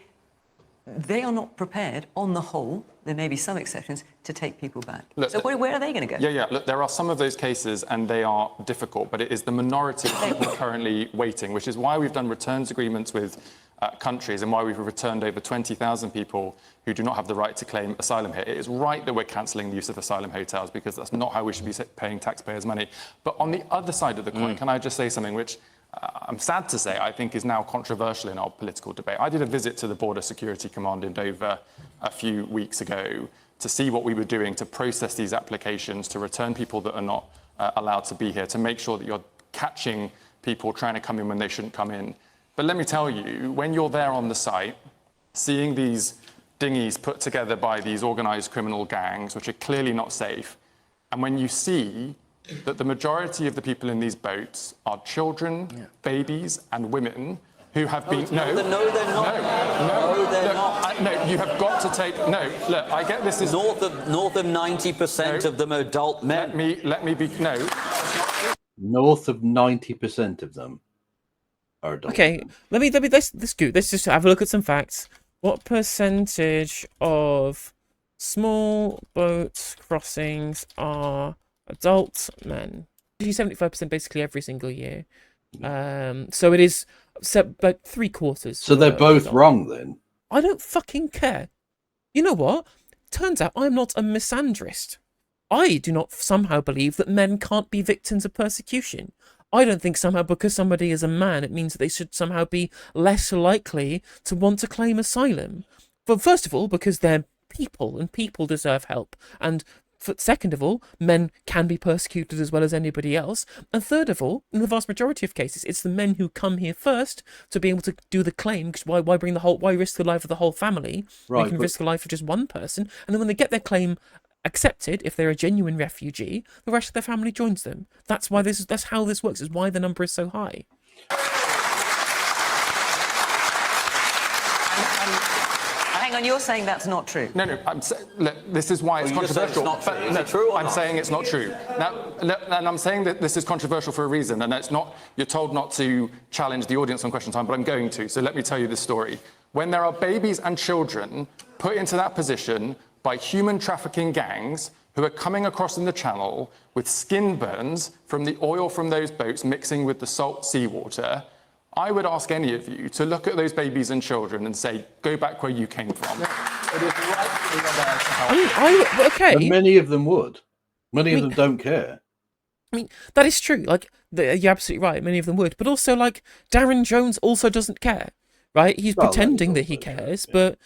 they are not prepared, on the whole, there may be some exceptions, to take people back. Look, so where are they going to go? Yeah. Look, there are some of those cases and they are difficult, but it is the minority of people currently waiting, which is why we've done returns agreements with countries and why we've returned over 20,000 people who do not have the right to claim asylum here. It is right that we're cancelling the use of asylum hotels because that's not how we should be paying taxpayers' money. But on the other side of the coin, can I just say something which I'm sad to say I think is now controversial in our political debate? I did a visit to the Border Security Command in Dover a few weeks ago to see what we were doing to process these applications, to return people that are not allowed to be here, to make sure that you're catching people trying to come in when they shouldn't come in. But let me tell you, when you're there on the site, seeing these dinghies put together by these organised criminal gangs, which are clearly not safe, and when you see that the majority of the people in these boats are children, babies, and women who have been... No, they're not. No, you have got to take... No, look, I get this is... North of 90% of them are adult men. Let me be... No. North of 90% of them are adult. Okay, let's just have a look at some facts. What percentage of small boat crossings are adult men? 75% basically every single year. So it is about 3/4. So they're both wrong then? I don't fucking care. You know what? Turns out I'm not a misandrist. I do not somehow believe that men can't be victims of persecution. I don't think somehow because somebody is a man, it means that they should somehow be less likely to want to claim asylum. But first of all, because they're people and people deserve help. And second of all, men can be persecuted as well as anybody else. And third of all, in the vast majority of cases, it's the men who come here first to be able to do the claim. Because why risk the life of the whole family? Right, you can risk the life of just one person. And then when they get their claim accepted, if they're a genuine refugee, the rest of their family joins them. That's how this works. Is why the number is so high. Hang on, you're saying that's not true. No, look, this is why it's controversial. I'm saying it's not true. And I'm saying that this is controversial for a reason, and it's not. You're told not to challenge the audience on question time, but I'm going to. So let me tell you this story. When there are babies and children put into that position by human trafficking gangs who are coming across in the channel with skin burns from the oil from those boats mixing with the salt seawater, I would ask any of you to look at those babies and children and say, go back where you came from. It is right. Okay. And many of them would. Many of them don't care. I mean, that is true. Like, you're absolutely right. Many of them would. But also, like, Darren Jones also doesn't care, right? He's pretending that he cares, but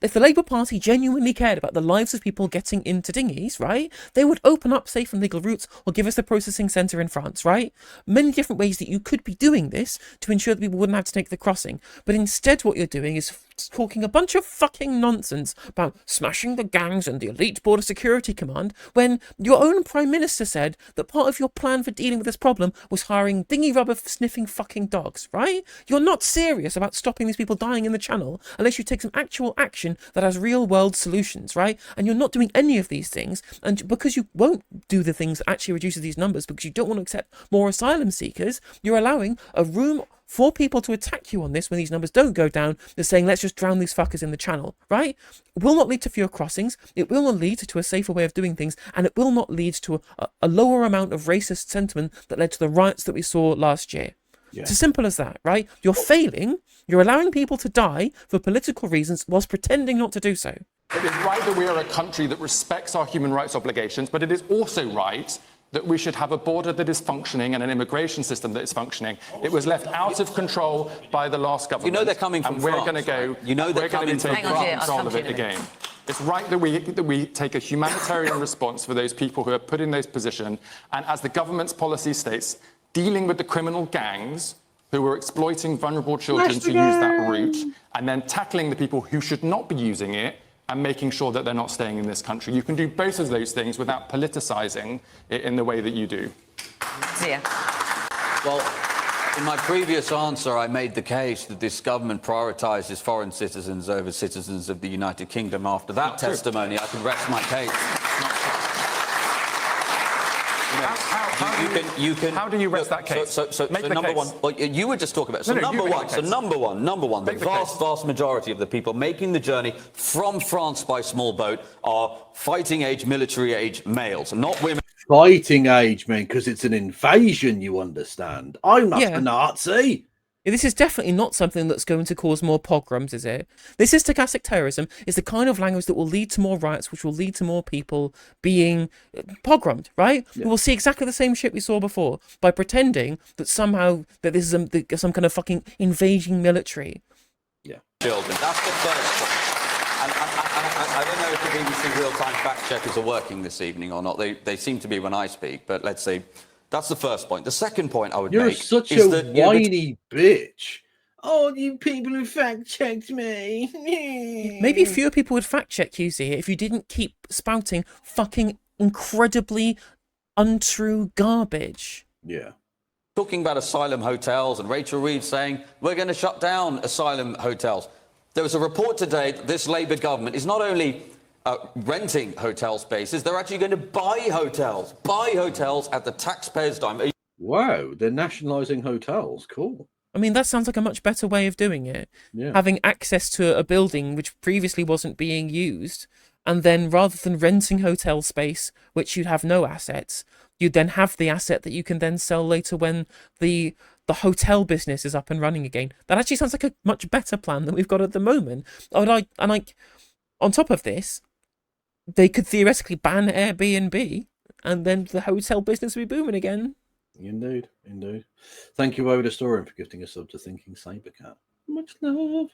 if the Labour Party genuinely cared about the lives of people getting into dinghies, right, they would open up safe and legal routes or give us the processing centre in France, right? Many different ways that you could be doing this to ensure that people wouldn't have to take the crossing. But instead what you're doing is talking a bunch of fucking nonsense about smashing the gangs and the elite Border Security Command when your own Prime Minister said that part of your plan for dealing with this problem was hiring dinghy rubber sniffing fucking dogs, right? You're not serious about stopping these people dying in the Channel unless you take some actual action that has real world solutions, right? And you're not doing any of these things, and because you won't do the things that actually reduces these numbers because you don't want to accept more asylum seekers, you're allowing a room for people to attack you on this when these numbers don't go down. They're saying, let's just drown these fuckers in the Channel, right? It will not lead to fewer crossings. It will not lead to a safer way of doing things. And it will not lead to a lower amount of racist sentiment that led to the riots that we saw last year. Yeah. It's as simple as that, right? You're failing. You're allowing people to die for political reasons whilst pretending not to do so. It is right that we are a country that respects our human rights obligations, but it is also right that we should have a border that is functioning and an immigration system that is functioning. It was left out of control by the last government. You know they're coming from France. And we're France, going to go. right? You know they're coming from France. We're going to take control of it again. It's right that we take a humanitarian response for those people who are put in those positions. And as the government's policy states, dealing with the criminal gangs who are exploiting vulnerable children to use that route, and then tackling the people who should not be using it and making sure that they're not staying in this country. You can do both of those things without politicising it in the way that you do. Yeah. Well, in my previous answer, I made the case that this government prioritises foreign citizens over citizens of the United Kingdom. After that testimony, I can rest my case. How do you rest that case? So number one, well, you were just talking about. So number one, the vast majority of the people making the journey from France by small boat are fighting age, military age males, not women. Fighting age, man, because it's an invasion. You understand? I'm not a Nazi. This is definitely not something that's going to cause more pogroms, is it? This is stochastic terrorism. It's the kind of language that will lead to more riots, which will lead to more people being pogromed, right? Yeah. We'll see exactly the same shit we saw before by pretending that somehow that this is some kind of fucking invading military. Yeah. Children. That's the first point. And I don't know if the BBC real-time fact checkers are working this evening or not. They seem to be when I speak, but let's see. That's the first point. The second point I would You're make such is a that whiny bitch. Oh, you people who fact-checked me. Maybe fewer people would fact-check you, see, if you didn't keep spouting fucking incredibly untrue garbage. Yeah. Talking about asylum hotels and Rachel Reeves saying, we're going to shut down asylum hotels. There was a report today that this Labour government is not only renting hotel spaces, they're actually going to buy hotels at the taxpayers' dime. Wow, they're nationalising hotels. Cool. I mean, that sounds like a much better way of doing it. Yeah. Having access to a building which previously wasn't being used, and then rather than renting hotel space, which you'd have no assets, you'd then have the asset that you can then sell later when the hotel business is up and running again. That actually sounds like a much better plan than we've got at the moment. On top of this, they could theoretically ban Airbnb, and then the hotel business will be booming again. Indeed. Thank you, Oda Historian, for gifting us up to Thinking Sabercat. Much love.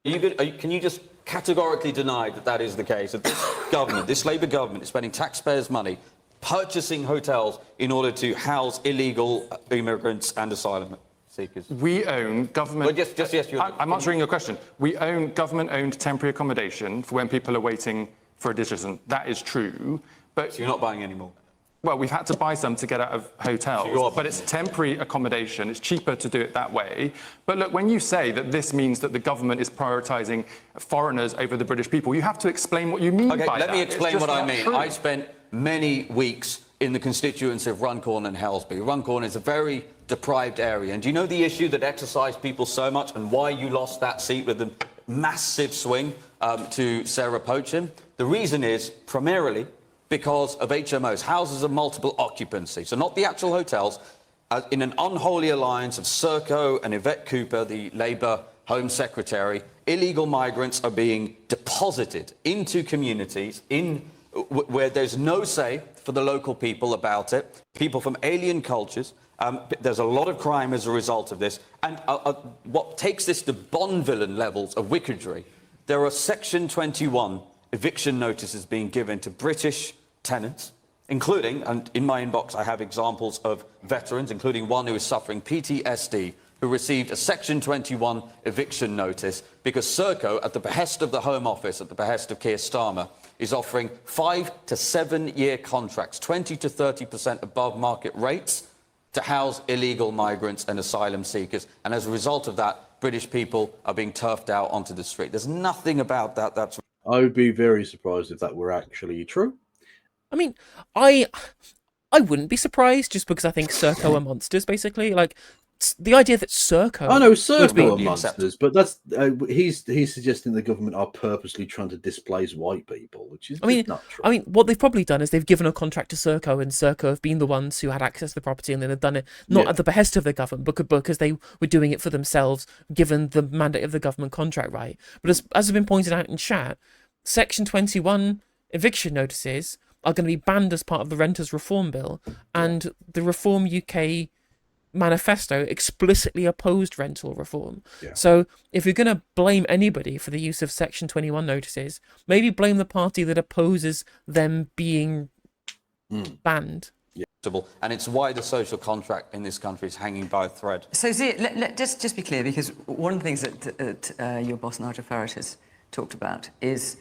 Can you just categorically deny that that is the case? That this government, this Labour government, is spending taxpayers' money purchasing hotels in order to house illegal immigrants and asylum seekers? We own government... Well, yes, I'm answering your question. We own government-owned temporary accommodation for when people are waiting for a decision. That is true, but... So you're not buying any more? Well, we've had to buy some to get out of hotels, but it's temporary accommodation. It's cheaper to do it that way. But look, when you say that this means that the government is prioritising foreigners over the British people, you have to explain what you mean by that. Okay, let me explain what I mean. True. I spent many weeks in the constituency of Runcorn and Helsby. Runcorn is a very deprived area. And do you know the issue that exercised people so much and why you lost that seat with a massive swing to Sarah Pochen? The reason is primarily because of HMOs, houses of multiple occupancy. So not the actual hotels. In an unholy alliance of Serco and Yvette Cooper, the Labour Home Secretary, illegal migrants are being deposited into communities where there's no say for the local people about it, people from alien cultures. There's a lot of crime as a result of this. And what takes this to Bond villain levels of wickedry, there are Section 21 eviction notices being given to British tenants, including, and in my inbox I have examples of veterans, including one who is suffering PTSD, who received a Section 21 eviction notice because Serco, at the behest of the Home Office, at the behest of Keir Starmer, is offering 5 to 7 year contracts, 20 to 30% above market rates, to house illegal migrants and asylum seekers. And as a result of that, British people are being turfed out onto the street. There's nothing about that that's... I would be very surprised if that were actually true. I mean, I wouldn't be surprised just because I think Serco are monsters, basically. Like, the idea that Serco... I know Serco are monsters, but that's he's suggesting the government are purposely trying to displace white people, which is not true. I mean, what they've probably done is they've given a contract to Serco, and Serco have been the ones who had access to the property, and then have done it not at the behest of the government, but because they were doing it for themselves, given the mandate of the government contract, right? But as has been pointed out in chat, Section 21 eviction notices are going to be banned as part of the Renters Reform Bill, and the Reform UK manifesto explicitly opposed rental reform. So if you're going to blame anybody for the use of Section 21 notices, maybe blame the party that opposes them being banned. And it's why the social contract in this country is hanging by a thread. So Zia, just be clear, because one of the things that your boss Nigel Farage has talked about is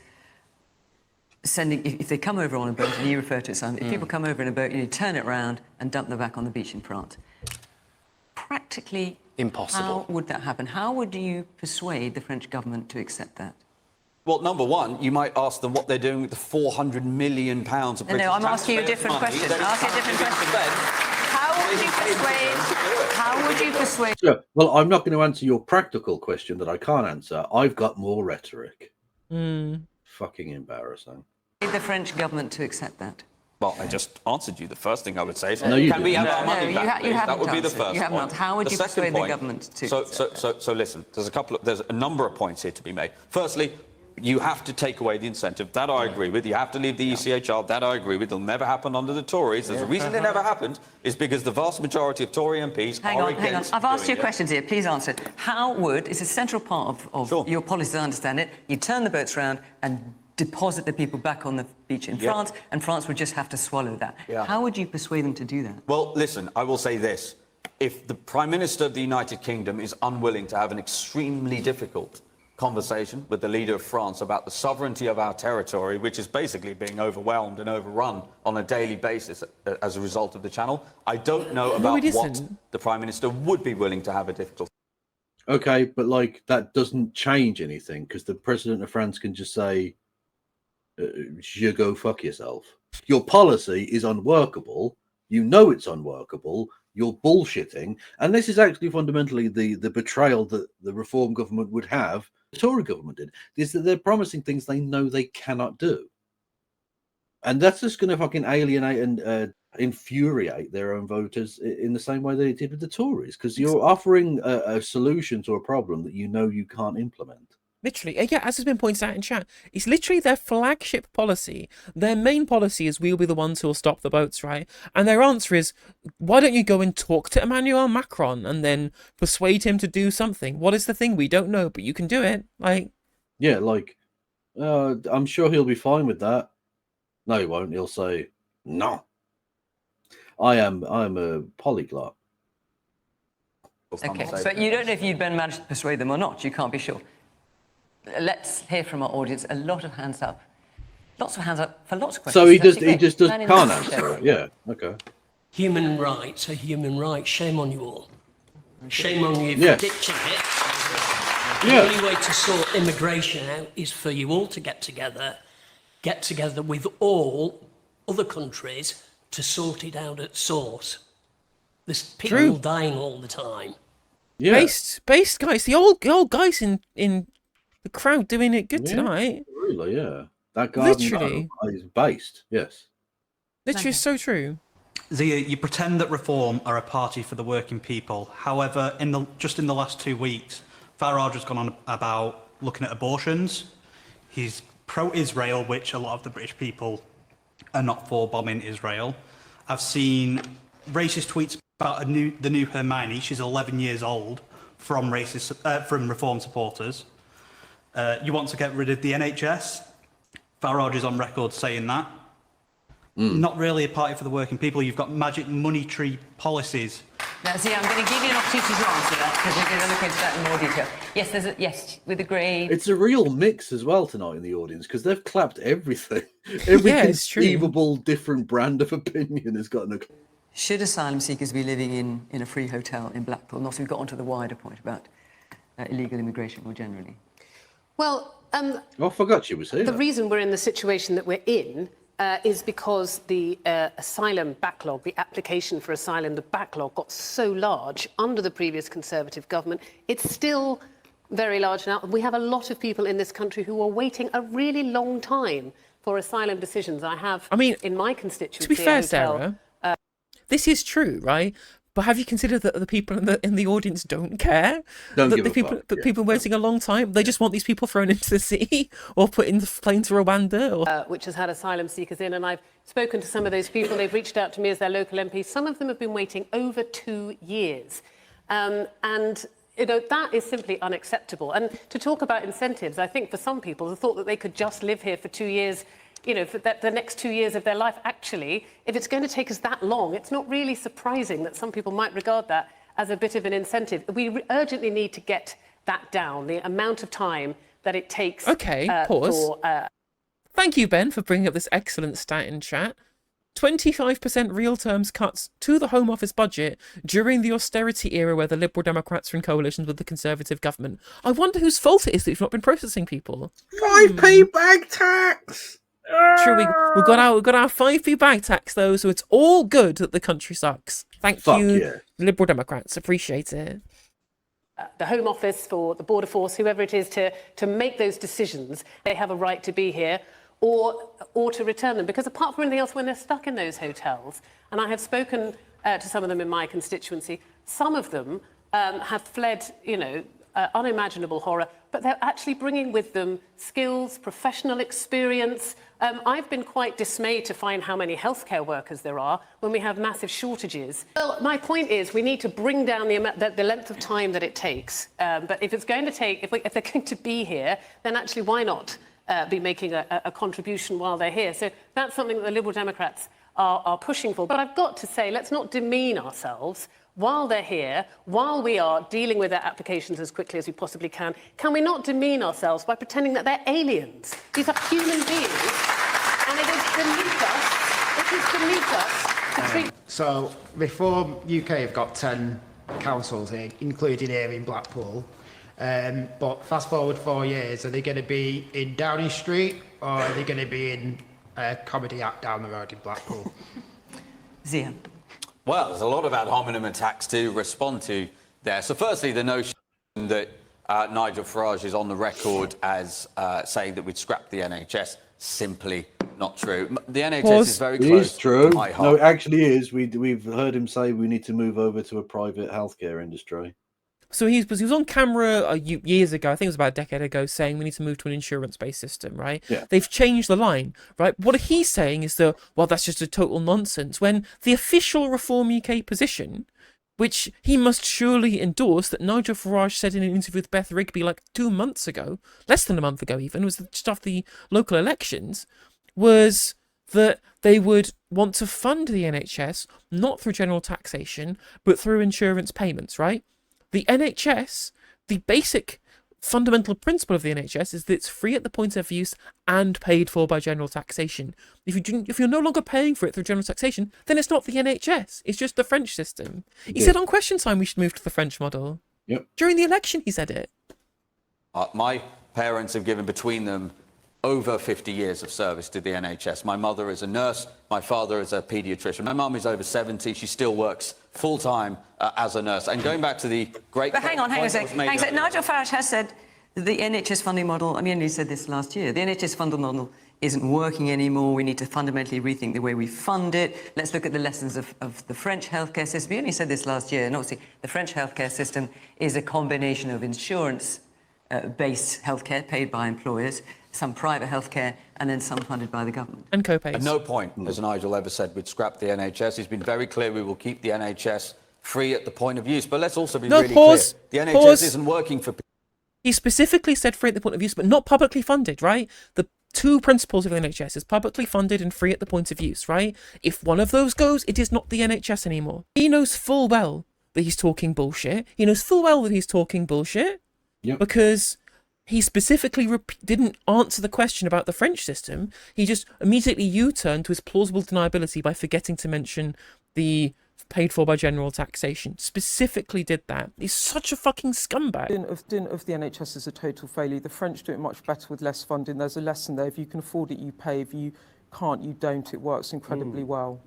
sending, if they come over on a boat, and you refer to it, Simon, if people come over in a boat, you turn it around and dump them back on the beach in France. Practically impossible. How would that happen? How would you persuade the French government to accept that? Well, number one, you might ask them what they're doing with the £400 million of British No, I'm asking you a different question. How would you persuade? Yeah, well, I'm not going to answer your practical question that I can't answer. I've got more rhetoric. Fucking embarrassing. The French government to accept that? Well, I just answered you. The first thing I would say is, No, you can we have didn't. our money No, back, you please? That haven't would be the answered. first You haven't point. answered. How would The you second persuade the point- government to So listen, there's a number of points here to be made. Firstly, you have to take away the incentive. That I agree with. You have to leave the ECHR. That I agree with. It'll never happen under the Tories. There's a reason it never happened is because the vast majority of Tory MPs Hang are on. against I've asked you doing it. questions here. Please answer. How would, it's a central part of your policy, as I understand it, you turn the boats around and deposit the people back on the beach in France, and France would just have to swallow that. Yeah. How would you persuade them to do that? Well, listen, I will say this. If the Prime Minister of the United Kingdom is unwilling to have an extremely difficult conversation with the leader of France about the sovereignty of our territory, which is basically being overwhelmed and overrun on a daily basis as a result of the Channel, I don't know about what the Prime Minister would be willing to have a difficult. Okay, but like that doesn't change anything because the president of France can just say, "You go fuck yourself." Your policy is unworkable. You know it's unworkable. You're bullshitting, and this is actually fundamentally the betrayal that the Reform government would have. The Tory government did is that they're promising things they know they cannot do, and that's just going to fucking alienate and infuriate their own voters in the same way that it did with the Tories, because you're offering a solution to a problem that you know you can't implement. Literally, yeah, as has been pointed out in chat, it's literally their flagship policy. Their main policy is we'll be the ones who will stop the boats, right? And their answer is, why don't you go and talk to Emmanuel Macron and then persuade him to do something? What is the thing? We don't know, but you can do it. Like, yeah, like, I'm sure he'll be fine with that. No, he won't. He'll say, no. I'm a polyglot. Okay, so you don't know if you'd been managed to persuade them or not. You can't be sure. Let's hear from our audience. A lot of hands up. Lots of hands up for lots of questions. So he That's just great. Man in the can't middle. answer it. Yeah, okay. Human rights are human rights. Shame on you all. Shame on you for Yeah. ditching it. Yeah. The only way to sort immigration out is for you all to get together with all other countries to sort it out at source. There's people True. dying all the time. Yeah. based guys, the old guys in the crowd doing it good Yeah, tonight. Really, yeah. That garden Literally. is based, yes. Literally, it's so true. Zia, you pretend that Reform are a party for the working people. However, just in the last 2 weeks, Farage has gone on about looking at abortions. He's pro-Israel, which a lot of the British people are not for bombing Israel. I've seen racist tweets about the new Hermione. She's 11 years old from Reform supporters. You want to get rid of the NHS. Farage is on record saying that. Not really a party for the working people. You've got magic money tree policies. Now, see, I'm going to give you an opportunity to answer that because we're going to look into that in more detail. Yes, yes, with a grade. It's a real mix as well tonight in the audience because they've clapped everything. Every Yeah, it's true. conceivable different brand of opinion has gotten a. Should asylum seekers be living in a free hotel in Blackpool? Not so we've got onto the wider point about illegal immigration more generally. Well, Oh, I forgot she was here. the reason we're in the situation that we're in is because the asylum backlog, the application for asylum, the backlog got so large under the previous Conservative government. It's still very large now. We have a lot of people in this country who are waiting a really long time for asylum decisions. I mean, in my constituency, To be fair, a hotel, Sarah, this is true, right? But have you considered that the people in the audience don't care? Don't that give the a people fuck, that yeah. people waiting a long time, they just want these people thrown into the sea or put in the plane to Rwanda or which has had asylum seekers in, and I've spoken to some of those people. They've reached out to me as their local MPs. Some of them have been waiting over 2 years. And you know, that is simply unacceptable. And to talk about incentives, I think for some people, the thought that they could just live here for 2 years, you know, for the next 2 years of their life, actually, if it's going to take us that long, it's not really surprising that some people might regard that as a bit of an incentive. We urgently need to get that down, the amount of time that it takes. Okay, pause. Thank you, Ben, for bringing up this excellent stat in chat. 25% real terms cuts to the Home Office budget during the austerity era where the Liberal Democrats are in coalitions with the Conservative government. I wonder whose fault it is that you've not been processing people. 5p bag tax! True, we've got our 5p bag tax though, so it's all good that the country sucks. Thank Fuck you, yeah. Liberal Democrats. Appreciate it. The Home Office, for the Border Force, whoever it is, to make those decisions. They have a right to be here. or to return them. Because apart from anything else, when they're stuck in those hotels, and I have spoken to some of them in my constituency, some of them have fled, unimaginable horror, but they're actually bringing with them skills, professional experience. I've been quite dismayed to find how many healthcare workers there are when we have massive shortages. Well, my point is we need to bring down the length of time that it takes. But if it's going to take, if they're going to be here, then actually why not be making a contribution while they're here? So that's something that the Liberal Democrats are pushing for. But I've got to say, let's not demean ourselves. While they're here, while we are dealing with their applications as quickly as we possibly can we not demean ourselves by pretending that they're aliens? These are human beings, and it is beneath us to treat... So, Reform UK have got 10 councils here, including here in Blackpool. But fast forward 4 years, are they going to be in Downing Street, or are they going to be in a comedy act down the road in Blackpool? Zia. Well, there's a lot of ad hominem attacks to respond to there. So firstly, the notion that Nigel Farage is on the record as saying that we'd scrap the NHS, simply not true. The NHS is very close. It is true. To my heart. No, it actually is. We've heard him say we need to move over to a private healthcare industry. So he was on camera years ago, I think it was about a decade ago, saying we need to move to an insurance-based system, right? Yeah. They've changed the line, right? What he's saying is that, well, that's just a total nonsense, when the official Reform UK position, which he must surely endorse, that Nigel Farage said in an interview with Beth Rigby like 2 months ago, less than a month ago even, was just after the local elections, was that they would want to fund the NHS, not through general taxation, but through insurance payments, right? The NHS, the basic fundamental principle of the NHS is that it's free at the point of use and paid for by general taxation. If you're no longer paying for it through general taxation, then it's not the NHS. It's just the French system. He said on Question Time we should move to the French model. Yep. During the election, he said it. My parents have given between them over 50 years of service to the NHS. My mother is a nurse, my father is a paediatrician. My mum is over 70, she still works full-time as a nurse. And going back to the great... But hang on a second. Nigel Farage has said that the NHS funding model, I mean, he said this last year, the NHS funding model isn't working anymore. We need to fundamentally rethink the way we fund it. Let's look at the lessons of the French healthcare system. He only said this last year, and obviously the French healthcare system is a combination of insurance-based healthcare paid by employers, some private healthcare, and then some funded by the government. And co-pays. At no point has Nigel ever said we'd scrap the NHS. He's been very clear we will keep the NHS free at the point of use. But let's also be really clear. The NHS isn't working for people. He specifically said free at the point of use, but not publicly funded, right? The two principles of the NHS is publicly funded and free at the point of use, right? If one of those goes, it is not the NHS anymore. He knows full well that he's talking bullshit. He knows full well that he's talking bullshit because he specifically didn't answer the question about the French system. He just immediately U-turned to his plausible deniability by forgetting to mention the paid for by general taxation. Specifically did that. He's such a fucking scumbag. Of the NHS is a total failure. The French do it much better with less funding. There's a lesson there. If you can afford it, you pay. If you can't, you don't. It works incredibly well.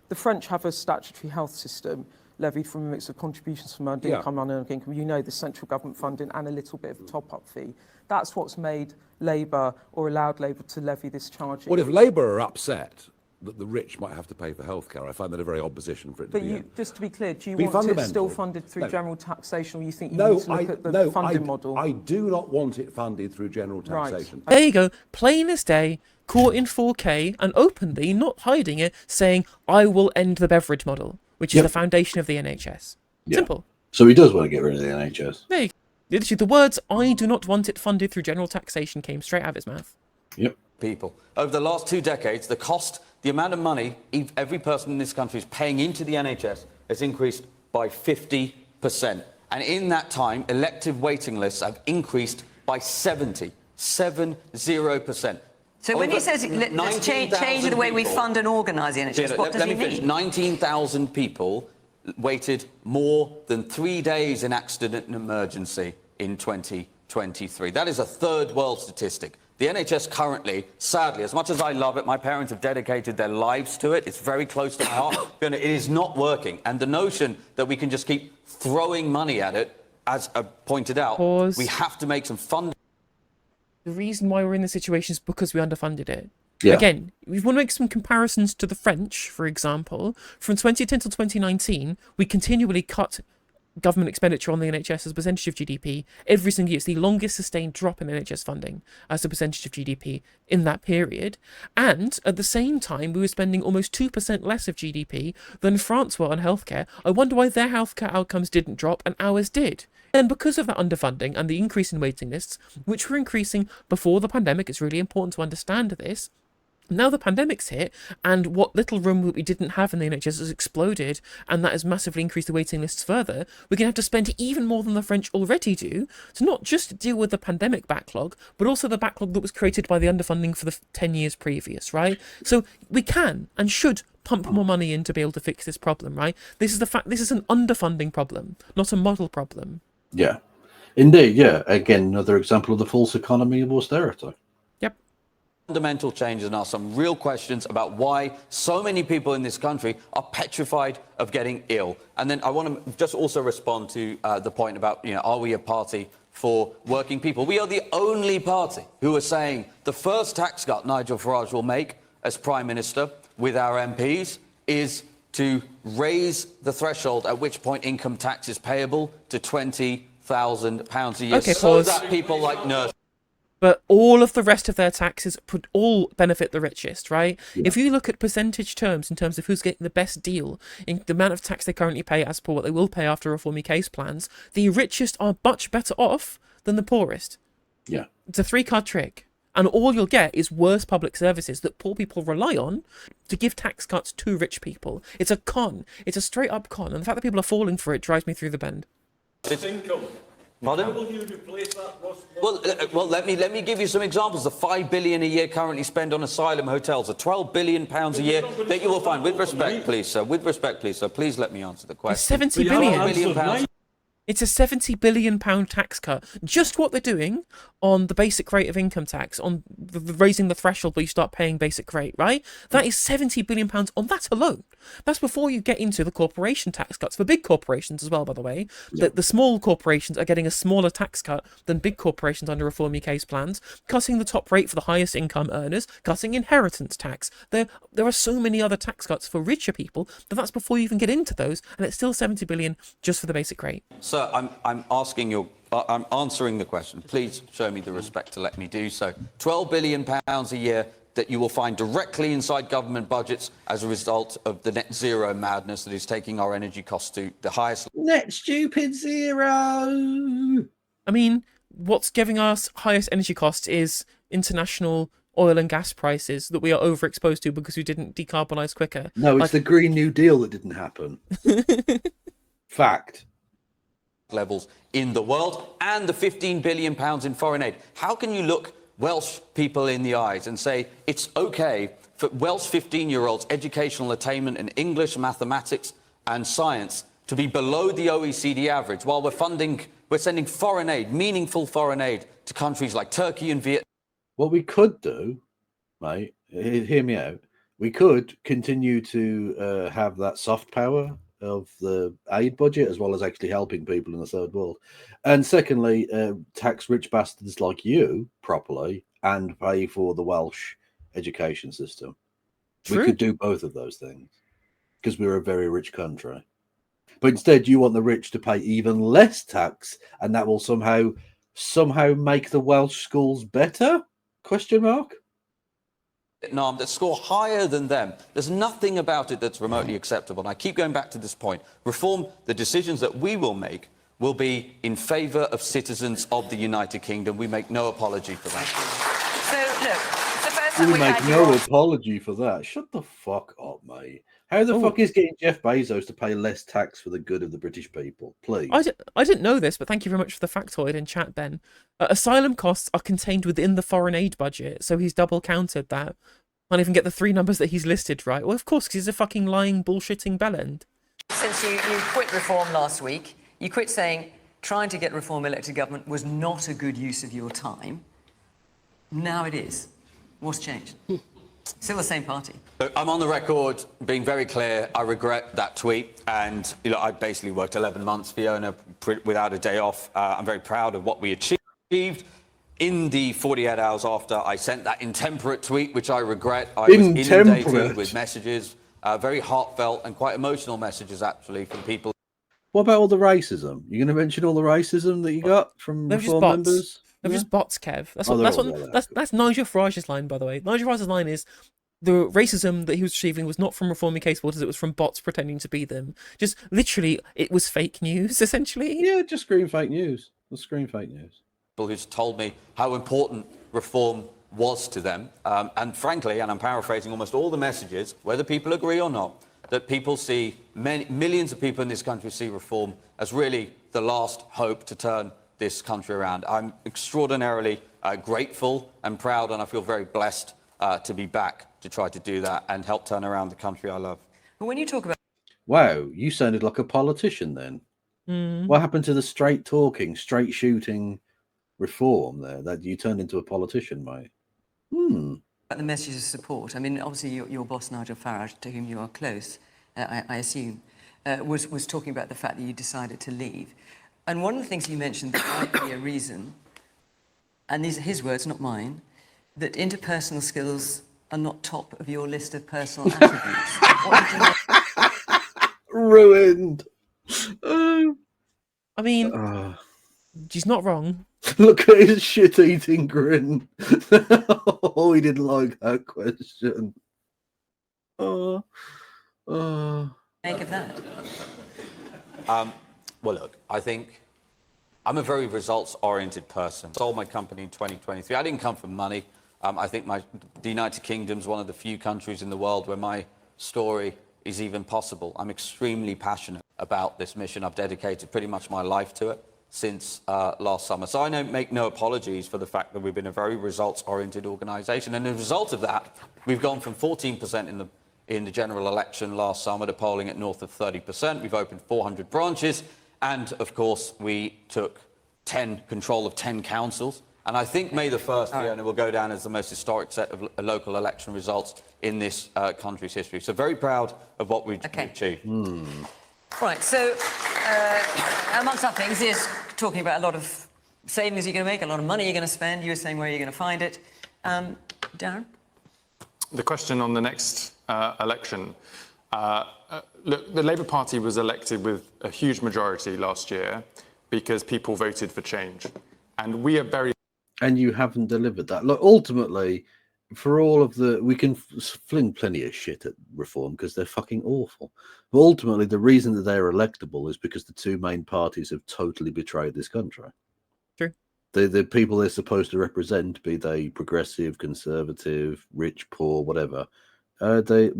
The French have a statutory health system levied from a mix of contributions from earned income and unearned income. You know, the central government funding and a little bit of a top-up fee. That's what's made Labour or allowed Labour to levy this charge. Well, if Labour are upset that the rich might have to pay for healthcare, I find that a very odd position for it to be in. Just to be clear, do you want it still funded through general taxation, or you think you need to look at the funding model? I do not want it funded through general taxation. There you go, plain as day, caught in 4K and openly, not hiding it, saying, I will end the beverage model, which is the foundation of the NHS. Simple. So he does want to get rid of the NHS. There you go. Literally, the words, I do not want it funded through general taxation, came straight out of his mouth. People. Over the last 2 decades, the amount of money every person in this country is paying into the NHS has increased by 50%. And in that time, elective waiting lists have increased by 70%. So when he says let's change the way we fund and organise the NHS, what does he mean? 19,000 people waited more than 3 days in accident and emergency in 2023. That is a third world statistic. The NHS currently, sadly, as much as I love it, my parents have dedicated their lives to it. It's very close to my heart. It is not working. And the notion that we can just keep throwing money at it, as I pointed out, we have to make some funding. The reason why we're in this situation is because we underfunded it. Yeah. Again, we want to make some comparisons to the French, for example. From 2010 till 2019, we continually cut government expenditure on the NHS as a percentage of GDP every single year. It's the longest sustained drop in NHS funding as a percentage of GDP in that period. And at the same time, we were spending almost 2% less of GDP than France were on healthcare. I wonder why their healthcare outcomes didn't drop and ours did. And because of that underfunding and the increase in waiting lists, which were increasing before the pandemic, it's really important to understand this. Now the pandemic's hit, and what little room that we didn't have in the NHS has exploded, and that has massively increased the waiting lists further. We're going to have to spend even more than the French already do to not just deal with the pandemic backlog, but also the backlog that was created by the underfunding for the 10 years previous, right? So we can and should pump more money in to be able to fix this problem, right? This is the fact. This is an underfunding problem, not a model problem. Yeah, indeed. Yeah, again, another example of the false economy of austerity. Fundamental changes and ask some real questions about why so many people in this country are petrified of getting ill. And then I want to just also respond to the point about, are we a party for working people? We are the only party who are saying the first tax cut Nigel Farage will make as Prime Minister with our MPs is to raise the threshold at which point income tax is payable to £20,000 a year, Okay, so pause. that people like nurses. But all of the rest of their taxes all benefit the richest, right? Yeah. If you look at percentage terms in terms of who's getting the best deal in the amount of tax they currently pay as per what they will pay after Reform UK's plans, the richest are much better off than the poorest. Yeah. It's a three-card trick. And all you'll get is worse public services that poor people rely on to give tax cuts to rich people. It's a con. It's a straight-up con. And the fact that people are falling for it drives me through the bend. It's income. Pardon? How will you replace that? Well, let me give you some examples. The $5 billion a year currently spent on asylum hotels, the £12 billion a year that you will find. With respect, please, sir. With respect, please, sir. Please let me answer the question. It's 70 billion. £12 billion. It's a £70 billion tax cut. Just what they're doing on the basic rate of income tax, on raising the threshold where you start paying basic rate, right? That is £70 billion on that alone. That's before you get into the corporation tax cuts for big corporations as well, by the way. Yeah. The small corporations are getting a smaller tax cut than big corporations under Reform UK's plans, cutting the top rate for the highest income earners, cutting inheritance tax. There are so many other tax cuts for richer people that's before you even get into those, and it's still £70 billion just for the basic rate. Sir, I'm answering the question. Please show me the respect to let me do so. £12 billion a year that you will find directly inside government budgets as a result of the net zero madness that is taking our energy costs to the highest. Net stupid zero. I mean, what's giving us highest energy costs is international oil and gas prices that we are overexposed to because we didn't decarbonise quicker. No, it's the Green New Deal that didn't happen. Fact. Levels in the world and the £15 billion in foreign aid. How can you look Welsh people in the eyes and say it's okay for Welsh 15-year-olds educational attainment in English, mathematics and science to be below the OECD average while we're sending foreign aid, meaningful foreign aid to countries like Turkey and Vietnam? What we could do, mate, hear me out. We could continue to have that soft power of the aid budget as well as actually helping people in the third world. And secondly, tax rich bastards like you properly and pay for the Welsh education system. True. We could do both of those things because we're a very rich country. But instead you want the rich to pay even less tax and that will somehow make the Welsh schools better? Question mark? Vietnam that score higher than them. There's nothing about it that's remotely acceptable. And I keep going back to this point. Reform, the decisions that we will make will be in favour of citizens of the United Kingdom. We make no apology for that. So, look, it's the first time We we've make had no your... apology for that. Shut the fuck up, mate. How the fuck is getting Jeff Bezos to pay less tax for the good of the British people? Please. I didn't know this, but thank you very much for the factoid in chat, Ben. Asylum costs are contained within the foreign aid budget, so he's double counted that. Can't even get the three numbers that he's listed right. Well, of course, because he's a fucking lying, bullshitting bellend. Since you quit Reform last week, you quit saying trying to get Reform elected government was not a good use of your time. Now it is. What's changed? Still the same party. Look, I'm on the record being very clear. I regret that tweet. And I basically worked 11 months, Fiona, without a day off. I'm very proud of what we achieved. in the 48 hours after I sent that intemperate tweet, which I regret, I was inundated with messages, very heartfelt and quite emotional messages, actually, from people. What about all the racism? You're going to mention all the racism that you got from They're just Reform bots. members? They're Yeah? just bots, Kev. That's Nigel Farage's line, by the way. Nigel Farage's line is the racism that he was receiving was not from reforming caseworkers, it was from bots pretending to be them. Just literally, it was fake news, essentially. Yeah, just scream fake news. Just scream fake news. People who's told me how important reform was to them. And frankly, and I'm paraphrasing almost all the messages, whether people agree or not, that people see, millions of people in this country see reform as really the last hope to turn this country around. I'm extraordinarily grateful and proud, and I feel very blessed to be back to try to do that and help turn around the country I love. But when you talk about... Wow, you sounded like a politician then. What happened to the straight talking, straight shooting reform there? That you turned into a politician, mate? The messages of support. I mean, obviously, your boss, Nigel Farage, to whom you are close, I assume, was talking about the fact that you decided to leave. And one of the things you mentioned that might be a reason, and these are his words, not mine, that interpersonal skills are not top of your list of personal attributes. Ruined. I mean, she's not wrong. Look at his shit-eating grin. Oh, he didn't like that question. Make of that. Well, look, I think I'm a very results-oriented person. Sold my company in 2023. I didn't come from money. I think the United Kingdom is one of the few countries in the world where my story is even possible. I'm extremely passionate about this mission. I've dedicated pretty much my life to it since last summer. So I don't make no apologies for the fact that we've been a very results-oriented organisation. And as a result of that, we've gone from 14% in the general election last summer to polling at north of 30%. We've opened 400 branches. And, of course, we took control of 10 councils. And I think May the 1st, Fiona, will go down as the most historic set of local election results in this country's history. So very proud of what we've achieved. Right, so amongst other things, is talking about a lot of savings you're going to make, a lot of money you're going to spend. You were saying where you're going to find it. Darren? The question on the next election. Look, the Labour Party was elected with a huge majority last year because people voted for change. And we are very... And you haven't delivered that. Look, ultimately, for all of we can fling plenty of shit at reform because they're fucking awful. But ultimately, the reason that they're electable is because the two main parties have totally betrayed this country. True. The people they're supposed to represent, be they progressive, conservative, rich, poor, whatever, they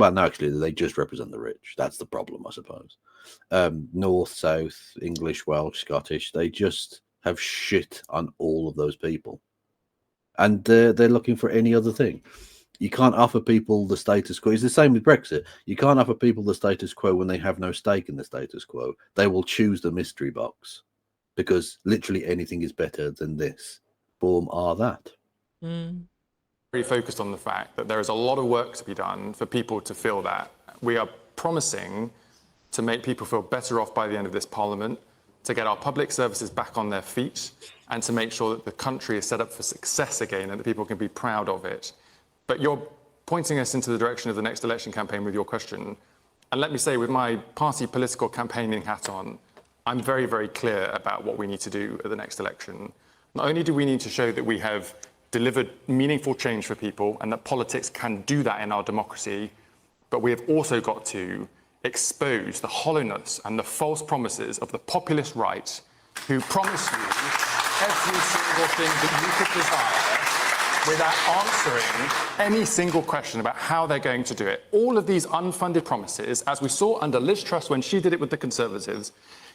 just represent the rich. That's the problem, I suppose. North, South, English, Welsh, Scottish, they just have shit on all of those people. And they're looking for any other thing. You can't offer people the status quo. It's the same with Brexit. You can't offer people the status quo when they have no stake in the status quo. They will choose the mystery box because literally anything is better than this. Boom, are that. Very focused on the fact that there is a lot of work to be done for people to feel that. We are promising to make people feel better off by the end of this Parliament, to get our public services back on their feet, and to make sure that the country is set up for success again and that people can be proud of it. But you're pointing us into the direction of the next election campaign with your question. And let me say, with my party political campaigning hat on, I'm very, very clear about what we need to do at the next election. Not only do we need to show that we have delivered meaningful change for people and that politics can do that in our democracy, but we have also got to expose the hollowness and the false promises of the populist right who promise you every single thing that you could desire without answering any single question about how they're going to do it. All of these unfunded promises, as we saw under Liz Truss when she did it with the Conservatives,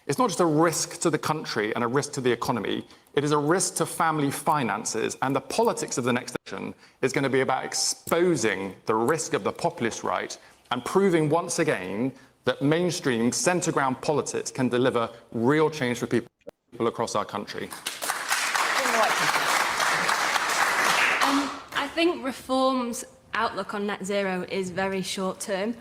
it's not just a risk to the country and a risk to the economy, it is a risk to family finances, and the politics of the next election is going to be about exposing the risk of the populist right and proving once again that mainstream centre-ground politics can deliver real change for people across our country. I think Reform's outlook on net zero is very short-term.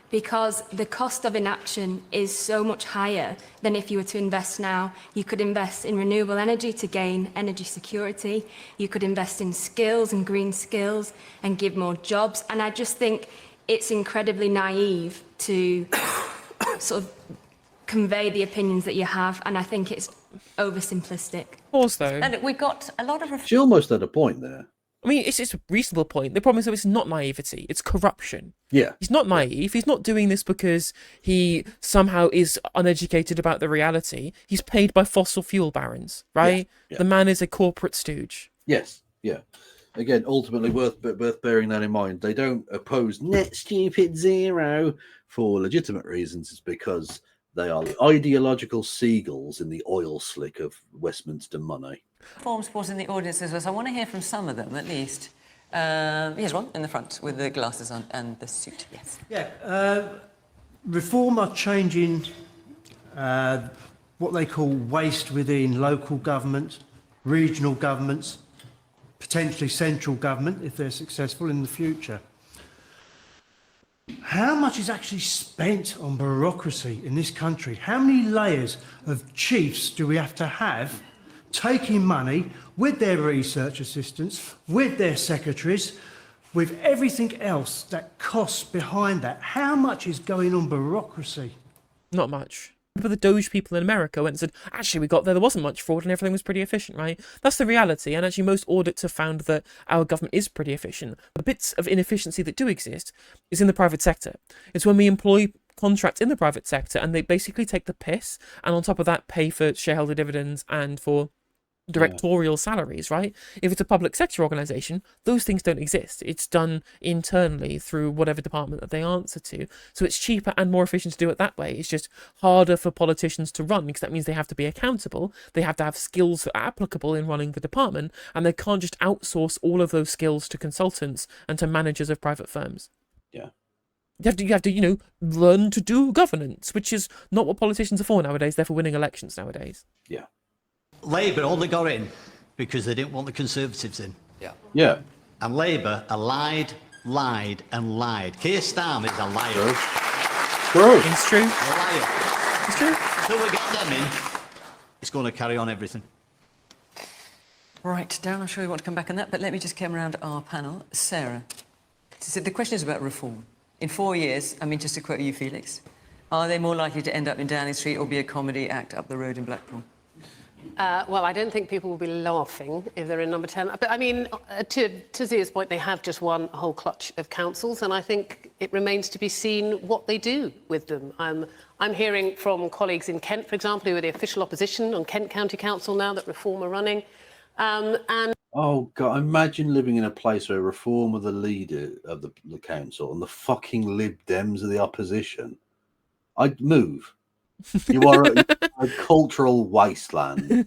because the cost of inaction is so much higher than if you were to invest now. You could invest in renewable energy to gain energy security. You could invest in skills and green skills and give more jobs. And I just think it's incredibly naive to sort of convey the opinions that you have, and I think it's oversimplistic. Pause though. And we've got a lot of... She almost had a point there. I mean, it's a reasonable point. The problem is, though, it's not naivety, it's corruption. Yeah. He's not naive. He's not doing this because he somehow is uneducated about the reality. He's paid by fossil fuel barons, right? Yeah. The man is a corporate stooge. Yes, yeah. Again, ultimately worth bearing that in mind. They don't oppose net stupid zero for legitimate reasons. It's because they are the ideological seagulls in the oil slick of Westminster money. Reform supported in the audience as well, so I want to hear from some of them at least. Here's one in the front with the glasses on and the suit. Yes. Yeah. Reform are changing what they call waste within local government, regional governments, potentially central government if they're successful in the future. How much is actually spent on bureaucracy in this country? How many layers of chiefs do we have to have taking money with their research assistants, with their secretaries, with everything else that costs behind that? How much is going on bureaucracy? Not much. But the Doge people in America went and said, actually, we got there wasn't much fraud and everything was pretty efficient, right? That's the reality. And actually, most audits have found that our government is pretty efficient. The bits of inefficiency that do exist is in the private sector. It's when we employ contracts in the private sector and they basically take the piss and on top of that pay for shareholder dividends and for directorial salaries, right? If it's a public sector organisation, those things don't exist. It's done internally through whatever department that they answer to. So it's cheaper and more efficient to do it that way. It's just harder for politicians to run because that means they have to be accountable. They have to have skills that are applicable in running the department, and they can't just outsource all of those skills to consultants and to managers of private firms. Yeah. You have to, learn to do governance, which is not what politicians are for nowadays. They're for winning elections nowadays. Yeah. Labour only got in because they didn't want the Conservatives in. Yeah. Yeah. And Labour are lied and lied. Keir Starmer is a liar. True. It's true. A liar. It's true. Until we get them in, it's going to carry on everything. Right, Darren, I'm sure you want to come back on that, but let me just come around to our panel. Sarah, so the question is about reform. In 4 years, just to quote you, Felix, are they more likely to end up in Downing Street or be a comedy act up the road in Blackpool? Well, I don't think people will be laughing if they're in number 10. But to Zia's point, they have just won a whole clutch of councils, and I think it remains to be seen what they do with them. I'm hearing from colleagues in Kent, for example, who are the official opposition on Kent County Council now that Reform are running. Oh, God, imagine living in a place where Reform are the leader of the council and the fucking Lib Dems are the opposition. I'd move. You are a cultural wasteland.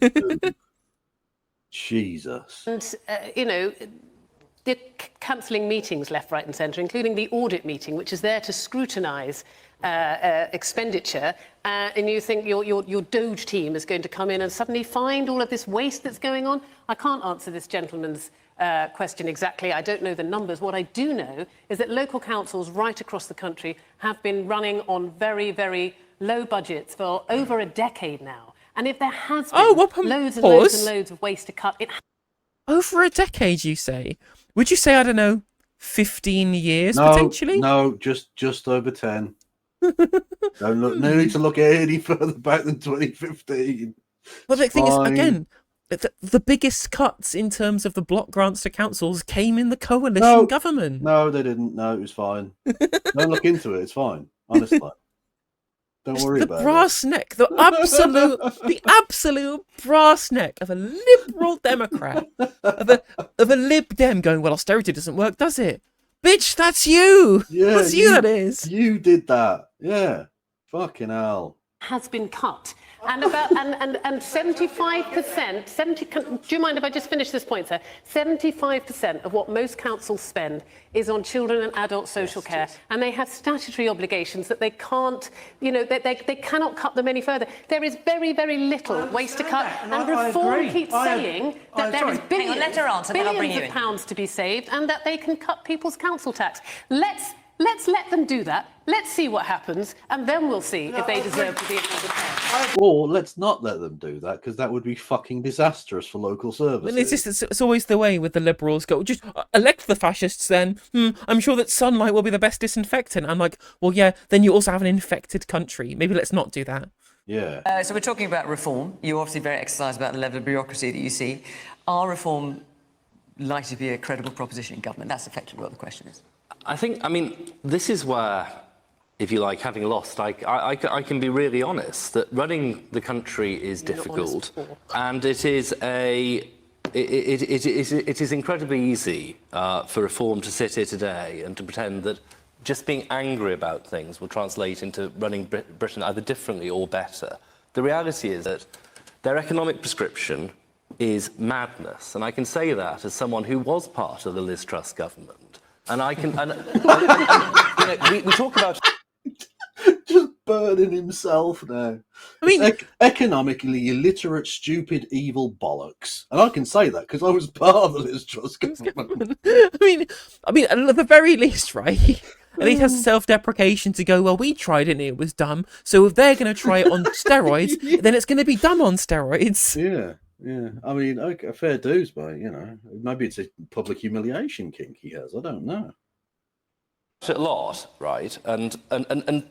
Jesus. And, they're cancelling meetings left, right and centre, including the audit meeting, which is there to scrutinise expenditure. And you think your Doge team is going to come in and suddenly find all of this waste that's going on? I can't answer this gentleman's question exactly. I don't know the numbers. What I do know is that local councils right across the country have been running on very, very low budgets for over a decade now. And if there has been loads and loads of waste to cut, Over a decade, you say? Would you say, I don't know, 15 years potentially? No, just over 10. No need to look any further back than 2015. Well, the thing is, again, the biggest cuts in terms of the block grants to councils came in the coalition government. No, they didn't. No, it was fine. Don't look into it. It's fine. Honestly. Don't worry about it. The brass neck, the absolute brass neck of a liberal Democrat, of a Lib Dem going, well, austerity doesn't work, does it? Bitch, that's you. Yeah, that's you, that is. You did that. Yeah. Fucking hell. has been cut. And about and 75%, do you mind if I just finish this point, sir? 75% of what most councils spend is on children and adult social care, and they have statutory obligations that they can't, they cannot cut them any further. There is very, very little waste to cut, and Reform keeps saying that there is billions of pounds to be saved, and that they can cut people's council tax. Let's let them do that. Let's see what happens, and then we'll see if they deserve to be another. Or let's not let them do that, because that would be fucking disastrous for local services. And it's always the way with the Liberals. Go, just elect the fascists then. I'm sure that sunlight will be the best disinfectant. I'm like, well, yeah, then you also have an infected country. Maybe let's not do that. Yeah. So we're talking about reform. You're obviously very exercised about the level of bureaucracy that you see. Are reform likely to be a credible proposition in government? That's effectively what the question is. I mean, this is where, if you like, having lost, I can be really honest that running the country is difficult, and it is incredibly easy for reform to sit here today and to pretend that just being angry about things will translate into running Britain either differently or better. The reality is that their economic prescription is madness, and I can say that as someone who was part of the Liz Truss government. And I can, we talk about just burning himself now. I mean, economically illiterate, stupid, evil bollocks, and I can say that because I was part of the Liz Truss government. I mean, at the very least, right? At least has self-deprecation to go, well, we tried it and it was dumb, so if they're going to try it on steroids, then it's going to be dumb on steroids. Yeah. Yeah, I mean, okay, fair dues, but maybe it's a public humiliation kink he has. I don't know. a lot, right, and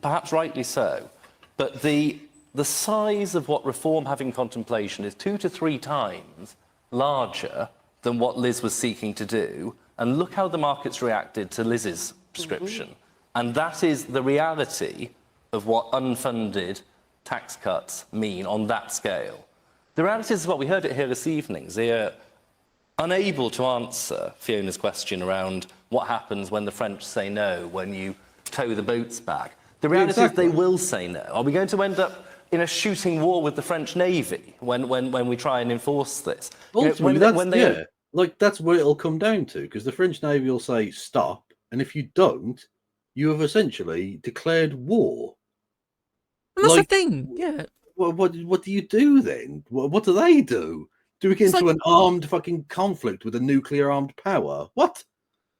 perhaps rightly so. But the size of what reform have in contemplation is 2 to 3 times larger than what Liz was seeking to do. And look how the markets reacted to Liz's prescription. And that is the reality of what unfunded tax cuts mean on that scale. The reality is what we heard it here this evening. They're unable to answer Fiona's question around what happens when the French say no, when you tow the boats back. The reality is they will say no. Are we going to end up in a shooting war with the French Navy when we try and enforce this? Ultimately, that's where it'll come down to, because the French Navy will say stop, and if you don't, you have essentially declared war. And that's the thing, yeah. What do you do then? What do they do? Do we get into an armed fucking conflict with a nuclear armed power? What?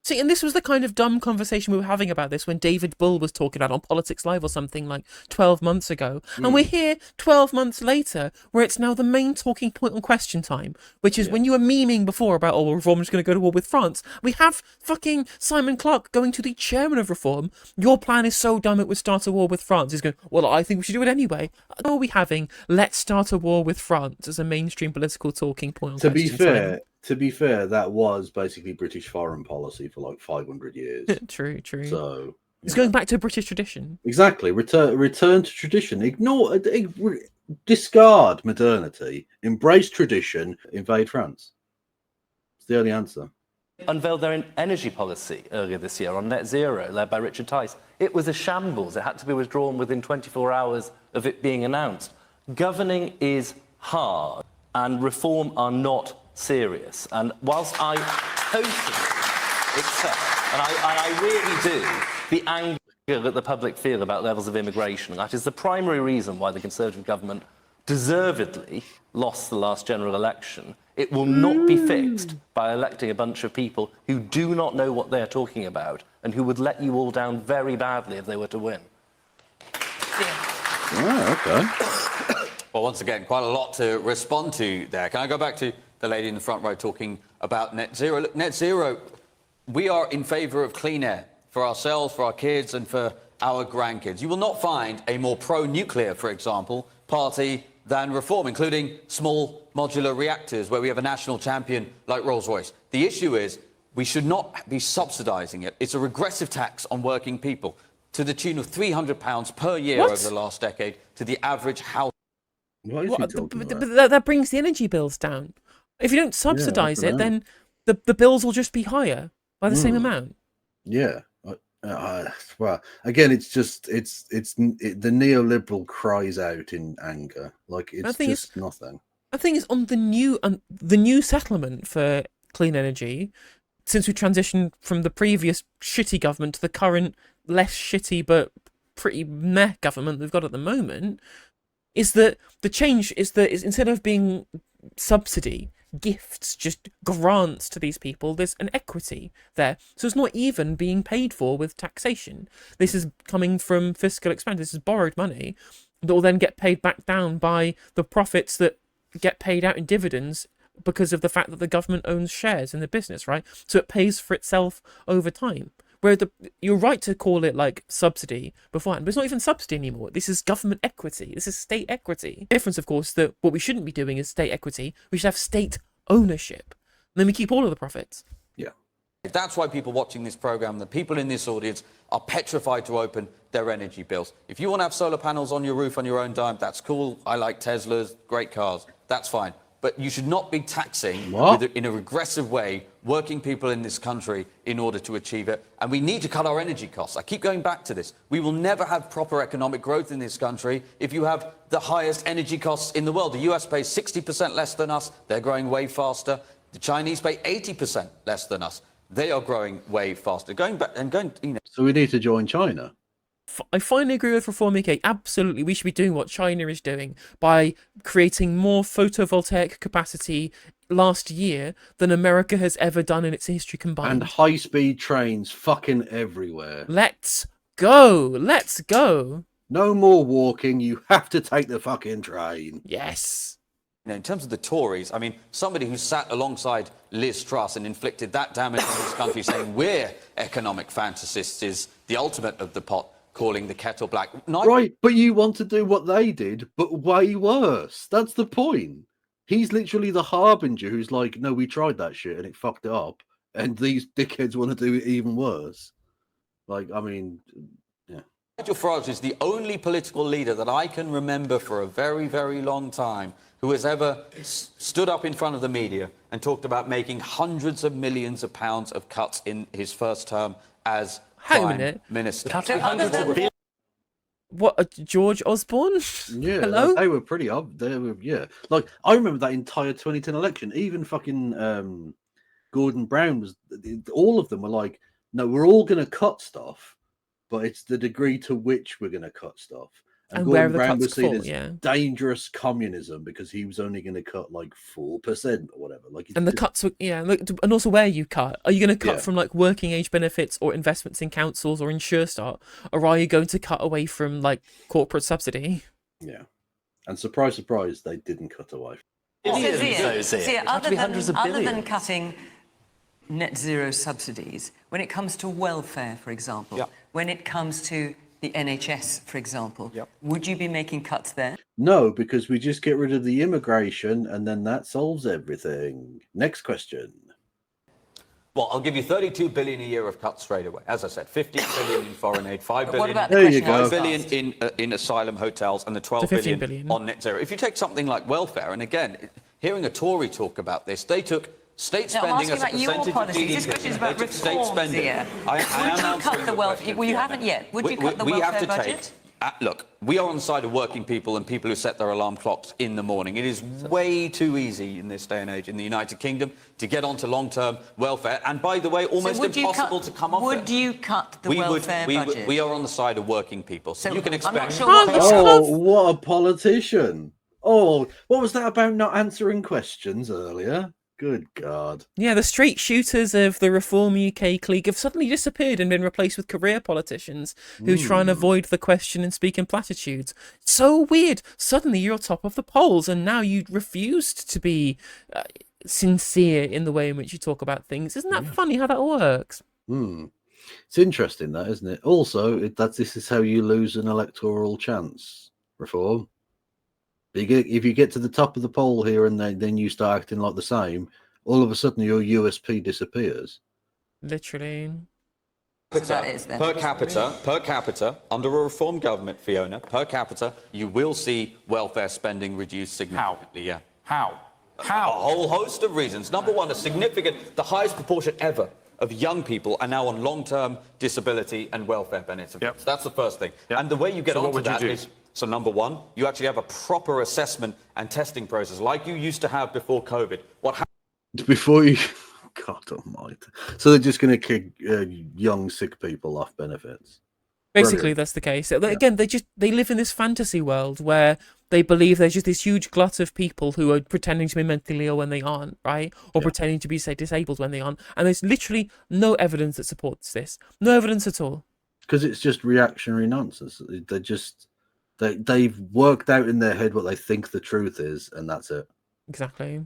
See, and this was the kind of dumb conversation we were having about this when David Bull was talking about on Politics Live or something like 12 months ago. And we're here 12 months later where it's now the main talking point on Question Time, which is when you were memeing before about, oh, Reform is going to go to war with France. We have fucking Simon Clarke going to the chairman of Reform. Your plan is so dumb it would start a war with France. He's going, well, I think we should do it anyway. Are we having let's start a war with France as a mainstream political talking point on Question Time? To be fair, that was basically British foreign policy for like 500 years. True. So it's going back to British tradition. Exactly. Return to tradition. Discard modernity. Embrace tradition. Invade France. It's the only answer. Unveiled their energy policy earlier this year on net zero, led by Richard Tice. It was a shambles. It had to be withdrawn within 24 hours of it being announced. Governing is hard, and reform are not serious. And whilst I totally accept, and I really do, the anger that the public feel about levels of immigration, that is the primary reason why the Conservative government deservedly lost the last general election, it will not be fixed by electing a bunch of people who do not know what they're talking about and who would let you all down very badly if they were to win. Okay. Well, once again, quite a lot to respond to there. Can I go back to the lady in the front row talking about net zero? Look, net zero, we are in favour of clean air for ourselves, for our kids and for our grandkids. You will not find a more pro-nuclear, for example, party than Reform, including small modular reactors, where we have a national champion like Rolls-Royce. The issue is we should not be subsidising it. It's a regressive tax on working people to the tune of £300 per year over the last decade to the average house. That brings the energy bills down. If you don't subsidise it, then the bills will just be higher by the same amount. Yeah. Well, again, it's just the neoliberal cries out in anger. Like it's just nothing. I think it's on the new settlement for clean energy, since we transitioned from the previous shitty government to the current less shitty but pretty meh government we've got at the moment. Is that the change is that instead of being subsidy, gifts, just grants to these people. There's an equity there. So it's not even being paid for with taxation. This is coming from fiscal expense. This is borrowed money that will then get paid back down by the profits that get paid out in dividends because of the fact that the government owns shares in the business, right? So it pays for itself over time. Where you're right to call it like subsidy beforehand, but it's not even subsidy anymore. This is government equity. This is state equity. The difference, of course, that what we shouldn't be doing is state equity. We should have state ownership. And then we keep all of the profits. Yeah. That's why people watching this program, the people in this audience, are petrified to open their energy bills. If you want to have solar panels on your roof on your own dime, that's cool. I like Teslas, great cars. That's fine. But you should not be taxing in a regressive way working people in this country in order to achieve it. And we need to cut our energy costs. I keep going back to this. We will never have proper economic growth in this country if you have the highest energy costs in the world. The US pays 60% less than us. They're growing way faster. The Chinese pay 80% less than us. They are growing way faster. So we need to join China. I finally agree with Reform UK. Absolutely, we should be doing what China is doing by creating more photovoltaic capacity last year than America has ever done in its history combined. And high-speed trains fucking everywhere. Let's go. Let's go. No more walking. You have to take the fucking train. Yes. In terms of the Tories, I mean, somebody who sat alongside Liz Truss and inflicted that damage on this country saying we're economic fantasists is the ultimate of the pot, calling the kettle black. Right, but you want to do what they did, but way worse. That's the point. He's literally the harbinger who's like, no, we tried that shit and it fucked it up. And these dickheads want to do it even worse. Like, I mean, yeah. Nigel Farage is the only political leader that I can remember for a very, very long time who has ever stood up in front of the media and talked about making hundreds of millions of pounds of cuts in his first term as Prime Minister. What, George Osborne? Yeah, Hello? they were pretty yeah. Like, I remember that entire 2010 election. Even fucking Gordon Brown was, all of them were like, no, we're all going to cut stuff, but it's the degree to which we're going to cut stuff. And Gordon where are the Brown cuts was seen for? as Yeah. dangerous communism because he was only going to cut like 4% or whatever. Like, And the cuts were, yeah, look, and also where you cut. Are you going to cut from like working age benefits or investments in councils or Insure Start? Or are you going to cut away from like corporate subsidy? Yeah. And surprise, surprise, they didn't cut away. Other than cutting net zero subsidies, when it comes to welfare, for example, when it comes to the NHS, for example, would you be making cuts there? No, because we just get rid of the immigration and then that solves everything. Next question. Well, I'll give you 32 billion a year of cuts straight away. As I said, 15 billion in foreign aid, 5 billion, there you go. 5 billion in asylum hotels, and the 12 billion on net zero. If you take something like welfare, and again, hearing a Tory talk about this, they took state spending as a percentage of GDP. This question is about reforms here. Would you cut the welfare? Well, you haven't yet. Would you cut the welfare budget? Look, we are on the side of working people and people who set their alarm clocks in the morning. It is way too easy in this day and age in the United Kingdom to get onto long-term welfare. And by the way, almost impossible to come off it. Would you cut the welfare budget? We are on the side of working people. So you can expect... Oh, what a politician. Oh, what was that about not answering questions earlier? Good God. Yeah, the straight shooters of the Reform UK clique have suddenly disappeared and been replaced with career politicians who try and avoid the question and speak in platitudes. So weird. Suddenly you're top of the polls and now you refused to be sincere in the way in which you talk about things. Isn't that funny how that works? It's interesting, that, isn't it? Also, this is how you lose an electoral chance, Reform. If you get to the top of the poll here and then you start acting like the same, all of a sudden your USP disappears. Literally. Per capita, under a Reform government, Fiona, per capita, you will see welfare spending reduced significantly. Yeah. How? A whole host of reasons. Number one, the highest proportion ever of young people are now on long-term disability and welfare benefits. That's the first thing. And the way you get onto that is... So number one, you actually have a proper assessment and testing process like you used to have before COVID. What happened? Before you... God almighty. So they're just going to kick young, sick people off benefits. Basically, that's the case. Again, they live in this fantasy world where They believe there's just this huge glut of people who are pretending to be mentally ill when they aren't, right? Or pretending to be, say, disabled when they aren't. And there's literally no evidence that supports this. No evidence at all. Because it's just reactionary nonsense. They've worked out in their head what they think the truth is, and that's it. Exactly.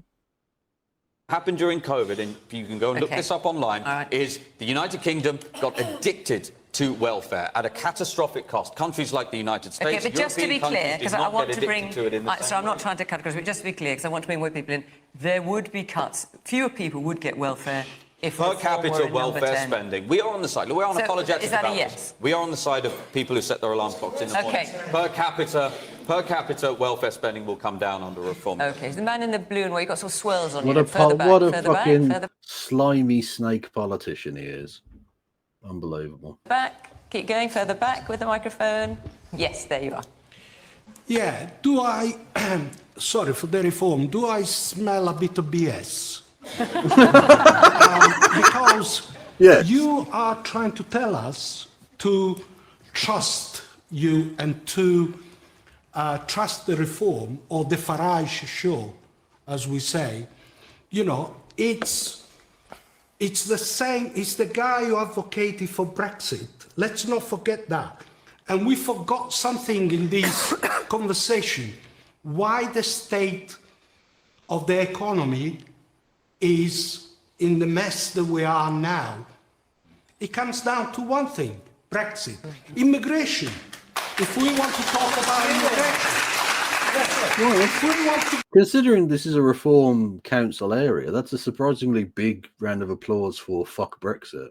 Happened during COVID, and you can go and look this up online, is the United Kingdom got addicted to welfare at a catastrophic cost. Countries like the United States, Okay, but just to be clear, because I want to bring... So I'm not trying to categorise, but just to be clear, because I want to bring more people in, there would be cuts. Fewer people would get welfare if per capita welfare spending. We are on the side. We're unapologetic about this. We are on the side of people who set their alarm clocks in the morning. Per capita welfare spending will come down under reform. Okay, so the man in the blue and white, you've got sort of swirls on What you. a fucking slimy snake politician he is. Unbelievable. Back, keep going further back with the microphone. Yes, there you are. Yeah, do I, sorry for the reform, do I smell a bit of BS? Because you are trying to tell us to trust you and to trust the reform or the Farage show, as we say. You know, it's the same, it's the guy who advocated for Brexit. Let's not forget that. And we forgot something in this conversation. Why the state of the economy is in the mess that we are now. It comes down to one thing, Brexit. Immigration. If we want to talk about immigration, if we want to... Considering this is a reform council area, that's a surprisingly big round of applause for fuck Brexit.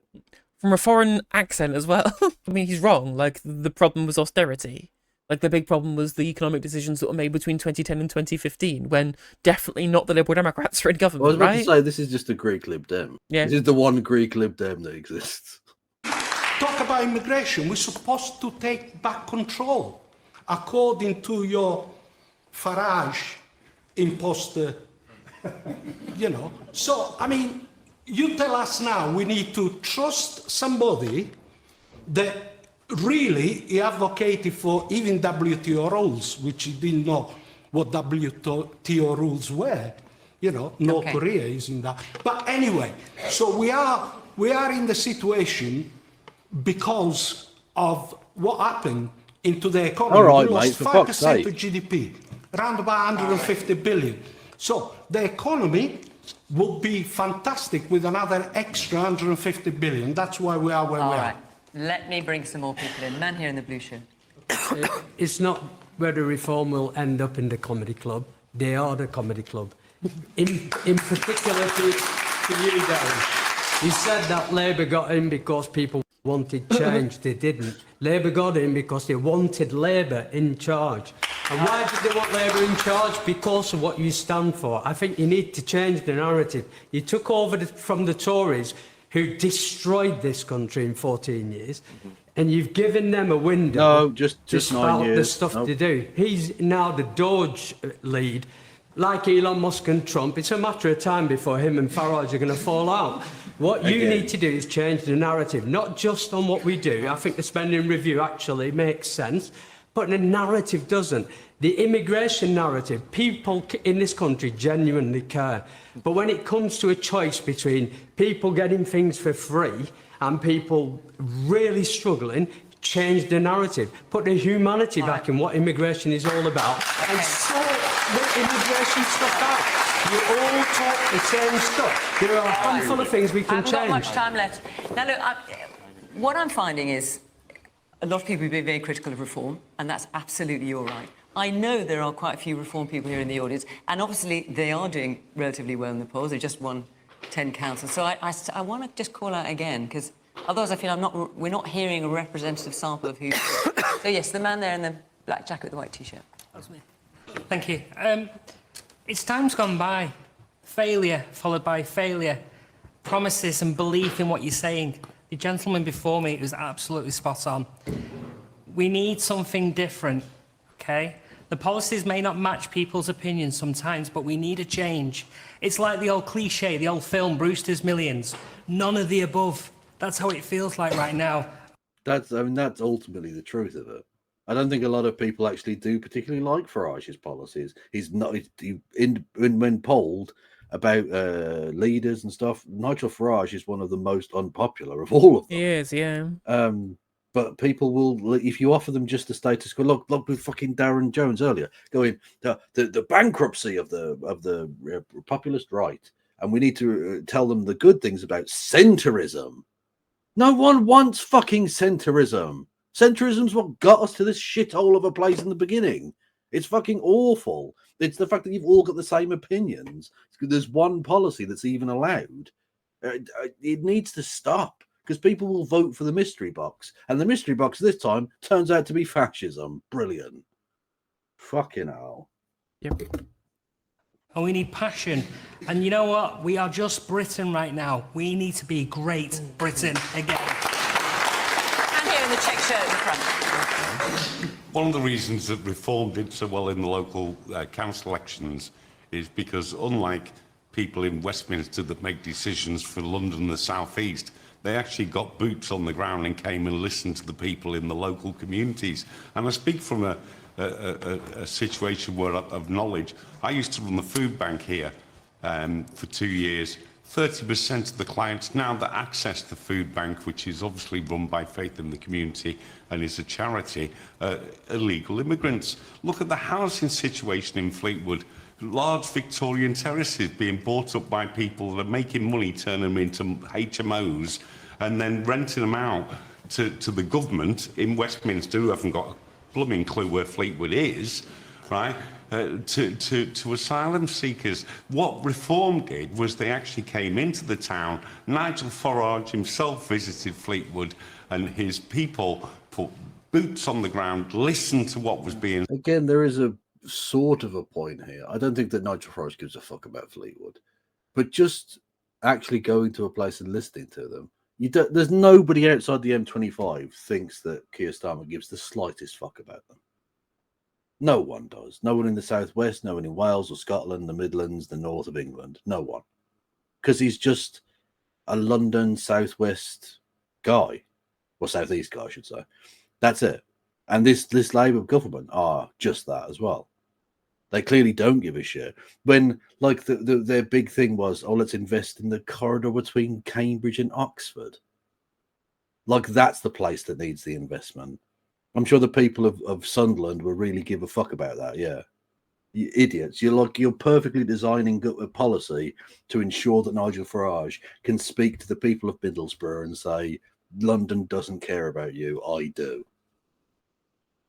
From a foreign accent as well. I mean, he's wrong. Like, the problem was austerity. Like, the big problem was the economic decisions that were made between 2010 and 2015, when definitely not the Liberal Democrats were in government, I was about right? to say, this is just a Greek Lib Dem. Yeah. This is the one Greek Lib Dem that exists. Talk about immigration. We're supposed to take back control, according to your Farage imposter, you know. So, I mean, you tell us now we need to trust somebody that really he advocated for even WTO rules, which he didn't know what WTO rules were. You know, North Korea is in that. But anyway, so we are in the situation because of what happened into the economy. All right, we lost mate, for fuck's 5% sake. of GDP, around about 150 billion. So the economy will be fantastic with another extra 150 billion. That's why we are where we are. Let me bring some more people in. Man here in the blue shirt. It's not whether reform will end up in the comedy club. They are the comedy club. In particular to you, Darren. You said that Labour got in because people wanted change. They didn't. Labour got in because they wanted Labour in charge. And why did they want Labour in charge? Because of what you stand for. I think you need to change the narrative. You took over from the Tories, who destroyed this country in 14 years, and you've given them a window No, just to 9 spout years. the stuff Nope. they do. He's now the Doge lead. Like Elon Musk and Trump, it's a matter of time before him and Farage are going to fall out. What you need to do is change the narrative, not just on what we do. I think the spending review actually makes sense, but the narrative doesn't. The immigration narrative, people in this country genuinely care. But when it comes to a choice between people getting things for free and people really struggling, change the narrative. Put the humanity back in what immigration is all about and sort the immigration stuff out. You all talk the same stuff. There are a handful of things we can I haven't change. got much time left. Now, look, what I'm finding is a lot of people have been very critical of reform, and that's absolutely your right. I know there are quite a few reform people here in the audience, and obviously they are doing relatively well in the polls. They just won 10 councils. So I want to just call out again, because otherwise I feel we're not hearing a representative sample of who. So yes, the man there in the black jacket with the white T-shirt. Thank you. It's time's gone by. Failure followed by failure. Promises and belief in what you're saying. The gentleman before me was absolutely spot on. We need something different, okay? The policies may not match people's opinions sometimes, but we need a change. It's like the old cliche, the old film, Brewster's Millions. None of the above. That's how it feels like right now. That's ultimately the truth of it. I don't think a lot of people actually do particularly like Farage's policies. He's not when polled about leaders and stuff. Nigel Farage is one of the most unpopular of all of them. He is, yeah. But people will, if you offer them just the status quo, look with fucking Darren Jones earlier, going the bankruptcy of the populist right, and we need to tell them the good things about centrism. No one wants fucking centrism. Centrism's what got us to this shithole of a place in the beginning. It's fucking awful. It's the fact that you've all got the same opinions. There's one policy that's even allowed. It needs to stop, because people will vote for the mystery box. And the mystery box this time turns out to be fascism. Brilliant. Fucking hell. Yep. And we need passion. And you know what? We are just Britain right now. We need to be great Britain again. And here in the check shirt in the front. One of the reasons that Reform did so well in the local council elections is because, unlike people in Westminster that make decisions for London and the South East, they actually got boots on the ground and came and listened to the people in the local communities. And I speak from a situation where of knowledge. I used to run the food bank here for 2 years. 30% of the clients now that access the food bank, which is obviously run by Faith in the Community and is a charity, are illegal immigrants. Look at the housing situation in Fleetwood. Large Victorian terraces being bought up by people that are making money, turning them into HMOs and then renting them out to the government in Westminster, who haven't got a blooming clue where Fleetwood is, right? To asylum seekers. What Reform did was they actually came into the town. Nigel Farage himself visited Fleetwood, and his people put boots on the ground, listened to what was being... Again, there is a sort of a point here. I don't think that Nigel Farage gives a fuck about Fleetwood, but just actually going to a place and listening to them, there's nobody outside the M25 thinks that Keir Starmer gives the slightest fuck about them. No one does. No one in the southwest, no one in Wales or Scotland, the Midlands, the north of England. No one, because he's just a London southwest guy, or southeast guy, I should say. That's it. And this Labour government are just that as well. They clearly don't give a shit. When, like, their big thing was, oh, let's invest in the corridor between Cambridge and Oxford. Like, that's the place that needs the investment. I'm sure the people of Sunderland will really give a fuck about that, yeah. You idiots. You're perfectly designing a policy to ensure that Nigel Farage can speak to the people of Middlesbrough and say, London doesn't care about you, I do.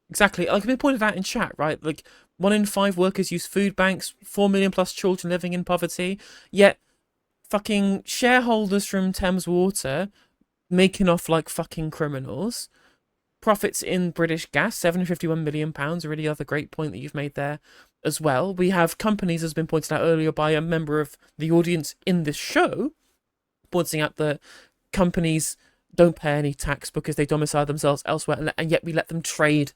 Exactly. Like we pointed out in chat, right? Like 1 in 5 workers use food banks, 4 million plus children living in poverty, yet fucking shareholders from Thames Water making off like fucking criminals. Profits in British Gas, £751 million, a really other great point that you've made there as well. We have companies, as has been pointed out earlier by a member of the audience in this show, pointing out that companies don't pay any tax because they domicile themselves elsewhere, and yet we let them trade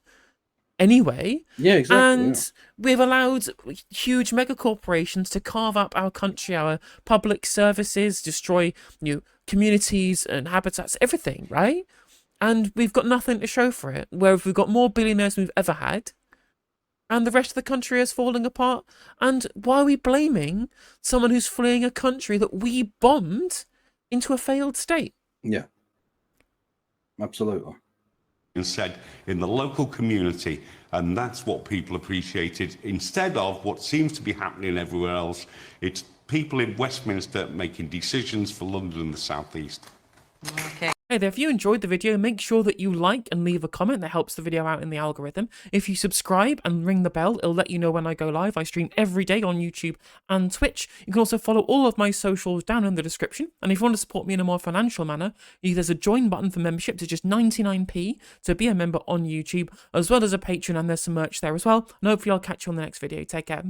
anyway. Yeah, exactly. And we've allowed huge mega corporations to carve up our country, our public services, destroy communities and habitats, everything, right? And we've got nothing to show for it. Where we've got more billionaires than we've ever had, and the rest of the country is falling apart. And why are we blaming someone who's fleeing a country that we bombed into a failed state? Yeah, absolutely. And said in the local community, and that's what people appreciated, instead of what seems to be happening everywhere else. It's people in Westminster making decisions for London and the South East. Okay. Hey there, if you enjoyed the video, make sure that you like and leave a comment. That helps the video out in the algorithm. If you subscribe and ring the bell, it'll let you know when I go live. I stream every day on YouTube and Twitch. You can also follow all of my socials down in the description. And if you want to support me in a more financial manner, there's a join button for membership to just 99p to be a member on YouTube, as well as a Patreon, and there's some merch there as well. And hopefully I'll catch you on the next video. Take care.